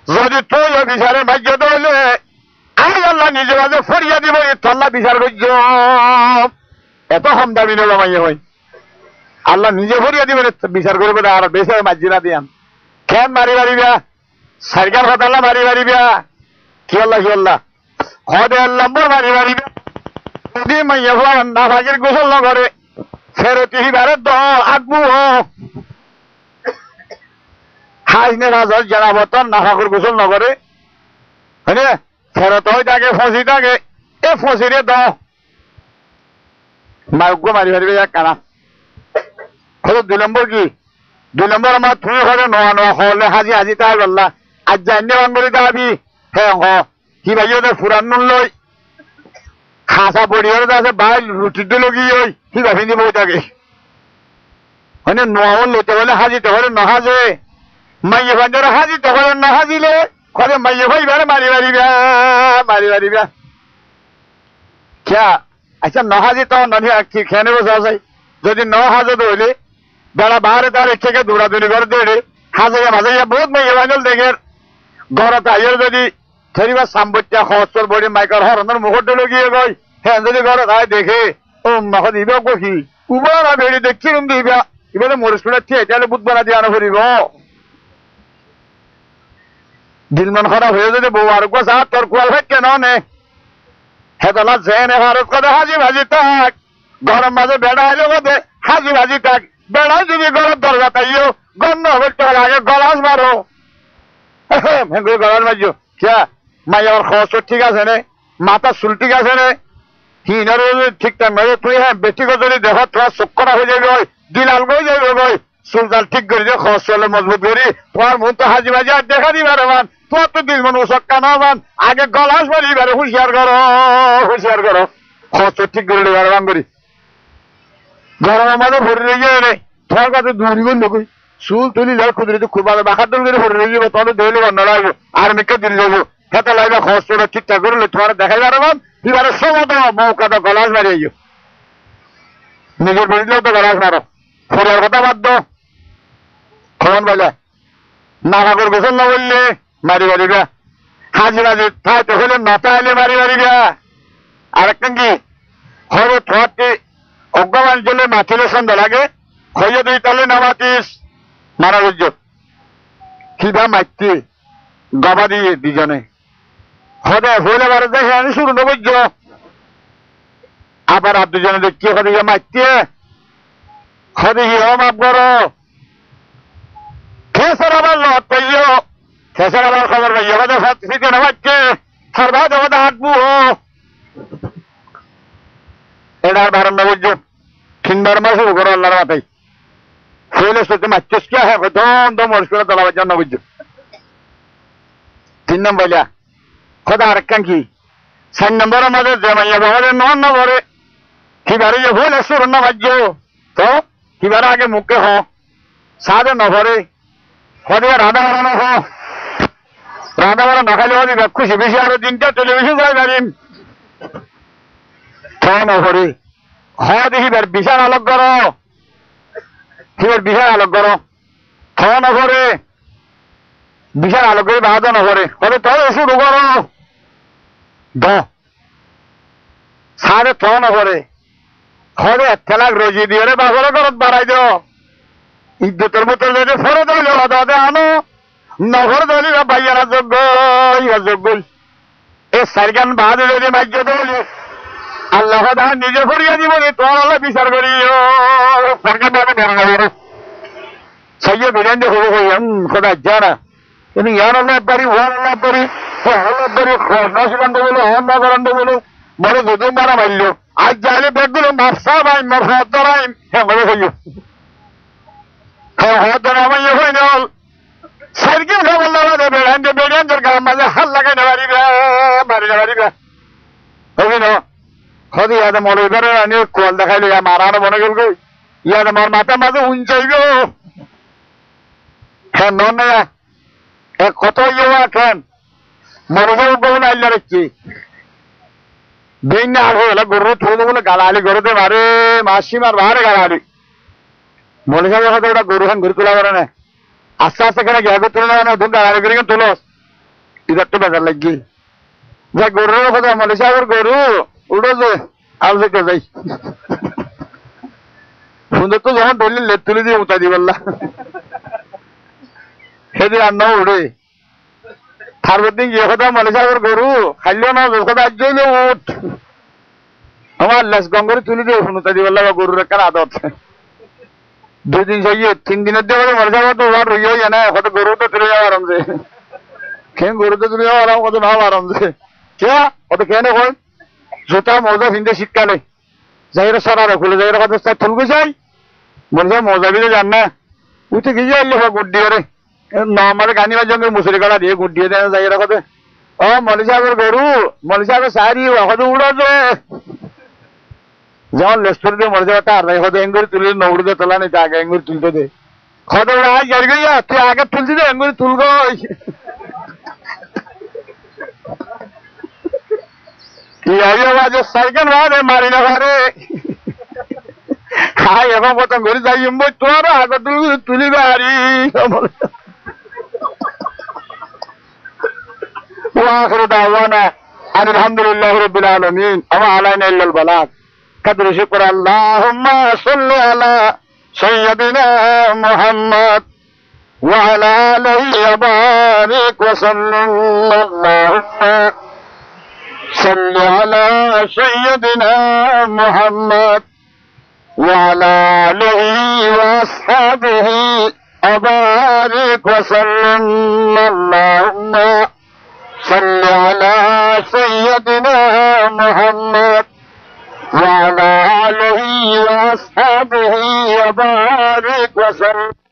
যদি তুই বিচারের ভাগ্য হলে আমি আল্লাহ নিজে মাঝে ফরিয়া দিব আল্লাহ বিচার করছ এত হম দাবি নিল মাইয়া হয় আল্লাহ নিজে ফরিয়া দিবেন বিচার করবে না আর বেশি মাঝিরা দিয়ান কেন মারি মারিবা সরকার কথা আল্লাহ মারি মারিবা কি আল্লাহ হদে আল্লাহ মারি মারিবা যদি মাইয়া হওয়া না ভাগের গোসল না করে ফেরতি হিবারের দল আঁকবো হাজনে রাজার জানাবতন না ভাগের গোসল না করে হ্যাঁ ফেরত হয়ে থাকে ফসি থাকে এ ফসিরে দাও মাইক মারি মারিবে এক কানা হলো 2 নম্বর কি 2 নম্বর আমার তুমি হলে নোয়া হলে হাজি তাই বললা আজ জানি বাঙ্গলি দাবি হ্যাঁ কি ভাই ওদের ফুরান নুন লই খাসা পড়িয়ে আছে বাইল রুটি দিল গিয়ে ওই কি ভাবি দিব ওইটাকে মানে নোয়া লইতে হলে হাজিতে হলে নহাজে মাইয়ে ভাঞ্জরে হাজিতে হলে না হাজিলে করে মাইয়ে ভাই বারে মারি মারিবা ক্যা আচ্ছা নহাজি তো ননি খেয়ে নেবো যাই যদি ন হাজত হইলে বেড়া বাহারে তার থেকে দৌড়াদৌড়ি করে দেড়ে হাজাইয়া ভাজাইয়া বহুত মাইয়ে ভাঞ্জল দেখে ঘরত আইয়ের যদি ধরিবা সাম্বত্যা হস্তর বডি মাইকার হরনের মুখর দিল গিয়ে গই হ্যাঁ যদি ঘরত আয় দেখে ও মাহ দিবা কখি উবার বেড়ি দেখছি দিবা এবারে মরিসপুরা থিয়েটারে বুধ বানা দিয়ে আনা ফিরিব দিলমান খারাপ হয়ে যদি বউ আর কোসা তোর কুয়াল ভাই কেন নে হেতলা জেনে ভারত কথা হাজি ভাজি থাক গরম মাঝে বেড়া হইলে বোধে হাজি ভাজি থাক বেড়া যদি গরম দরজা তাইও গন্ধ হবে তোর আগে গলাস মারো ভেঙ্গুর গলার মাঝো ক্যা মাই আমার খরচ ঠিক আছে নে মাথা চুল ঠিক আছে নে হিনার ঠিকঠাক নয় তুই হ্যাঁ বেটিকে যদি দেখ তোমার চক্করা হয়ে যাবে দিল আলগো হয়ে যাবে গই সুলতান ঠিক করে দিয়ে খরচ চলে মজবুত করি তোমার মন তো হাজি মাঝি আর দেখা দিবার মান তোমার তো দিল মন ওসব কানা মান আগে গলাস মারি এবারে হুঁশিয়ার করো খরচ ঠিক করে দিবার মান করি গরমের মাঝে ভরে রেগে নেই তোমার কাছে দূরি করল কই চুল তুলি যাই খুদরি তো খুব ভালো বাখার দল করে ভরে রেগে তোমাদের ধরলে বন্ধ লাগবো আর মেকে দিল যাবো খেতে লাগবে খরচটা ঠিকঠাক করলে তোমার দেখাইবার মান এবারে সময় মৌকাটা গলাস মারিয়ে গিয়ে নিজের বলিলেও তো গলাস মারো ফেরার কথা বাধ্য খবর বলে নাগাগর গোসল না বললে মারি বাড়িবা হাজি বাজি তাই তো হলে নটা এলে মারি বাড়িবা আরেকটা কি হবে তোমারটি অজ্ঞান চলে মাতিলে সন্ধ্যা লাগে হইয়ে দুই তালে না মাতিস মারা বুঝছো কিবা মাইতি গবা দিয়ে দুজনে হদে হইলে বারে দেখে আমি শুরু না বুঝছো আবার আর দুজনে দেখছি হদে গিয়ে মাইতে হদে গিয়ে মাপ করো খেসার আবার লত পাইও খেসার আবার খবর পাইও হদে ফিতে না বাচ্চে সর্বা দেবতা হাঁটবো এটার বারণ না বুঝছো তিনবার মাস শুরু করো আল্লাহর মাথায় হইলে সত্যি মাচ্ছিস কে হ্যাঁ দম মরিস করে তোলাবার জন্য বুঝছো 3 নম্বর খোদা আরেকখান কি 4 নম্বরের মাঝে জমাইয়া বাবারে 9 নম্বরে কিবারে যে হইলে শুরু না বাজ্য তো কিবার আগে মুখে হ সাদে নভরে হদে রাধা বাড়ানো হ রাধা বাড়া না খাইলে হদি খুশি বেশি আরো 3টা টেলিভিশন যাই পারিম নভরে হ দেখিবার বিশাল আলোক করো কিবার বিশাল আলোক করো নভরে বিশাল আলোক করে বাহাদা নভরে হলে তোর শুরু করো সাড়ে নভরে হরে খেলাক রোজি দিয়ে রে বাবরে করত বাড়াই দিও ইজ্জতের বোতল যদি ফরত হইলে হদাতে আনো নভর দলিরা বাইয়ারা যোগ্য যোগ্য এ সাইগান বাহাদুর যদি মাজ্য দলি আল্লাহ নিজে ফরিয়া দিব তোমার আল্লাহ বিচার করি সাইয়ে বিরিয়ান যে হবো খোদা যারা কিন্তু ইয়ার আল্লাহ পারি ওয়ার আল্লাহ পারি আল্লাহ পারি নাসিবান্ড বলো হন বাবারান্ড বলো মরে যদি মারা মারল আজ যাইলে বেগুলো মাফসা বাইন মার হাত ধরাইন হ্যাঁ মনে হইল হ্যাঁ হাত ধরা মাইয়ে হয়ে নল সাইকেল খাবার লাগাতে বেড়ান যে বেড়ান তোর গান মাঝে হাত লাগাই না বাড়িবা হবে না হদি ইয়াদে মরে এবারে আনি কল দেখাইলে মারানো মনে গেল গই ইয়াদে মার মাথা মাঝে উঞ্চাইব হ্যাঁ নন না কত ইয়ে কেন মরে যাবো বলুন আইলা রেখছি দিন না হলে গরু থুলে বলে গালালি গরুতে মারে মাসি মার বাহারে গালালি মনে যাবে হয়তো ওটা গরু খান ঘুরে তোলা করে না আস্তে আস্তে কেন গ্যাগ তুলে না ধুন গালালি করে তুলো ইধার তো বেজার লাগি যা গরুর কথা মনে সাগর গরু উঠো যে আল থেকে যাই সুন্দর তো যখন ধরলি লেট তুলে দিয়ে উঠা দি বললা সেদিন আর না উঠে সার্বদিন যে কথা মনে সাগর গরু খাইলেও না কথা আজ উঠ আমার লেস গঙ্গরে তুলে দিয়ে শুনুতা দি বললা গরুর একটা আদত 2 দিন যাইয়ে 3 দিনের দিয়ে মনে সাগর তো ওর রইয়া যায় না কত গরু তো তুলে যাওয়া আরাম যে কেন গরু তো তুলে যাওয়া আরাম কত নাও আরাম যে কে কত কেন হয় জুতা মজা হিন্দে শীতকালে যাইরে সরারে খুলে যাইরে কত তুলবে যাই মনে মজা বিলে যান না উঠে গিয়ে আইলে গুড্ডি করে না আমার গানি বাজঙ্গের মুসুরি কাটা দিয়ে গুড্ডিয়ে দেয় যাইরে কত ও মনীষাগর গরু মনীষাগর সারি কত উড়ো যে যেমন লেস্টর দিয়ে মরে যাওয়াটা আর কত এঙ্গুরি তুলে নৌড়ে দিয়ে তোলা নেই আগে এঙ্গুরি তুলতে দে কত আজ যাই গিয়া তুই আগে তুলছি দে এঙ্গুরি তুলবো সাইকেল ভারে মারি না ভারে হাই এখন কত ঘুরে যাই তোর আগে তুলি বাড়ি واخر دعوانا ان الحمد لله رب العالمين وما علينا الا البلاغ قدر شكر اللهم صل على سيدنا محمد وعلى اله وبارك وسلم اللهم صل على سيدنا محمد وعلى آله وأصحابه وبارك وسلم اللهم صل على سيدنا محمد وعلى آله وأصحابه وبارك وسلم.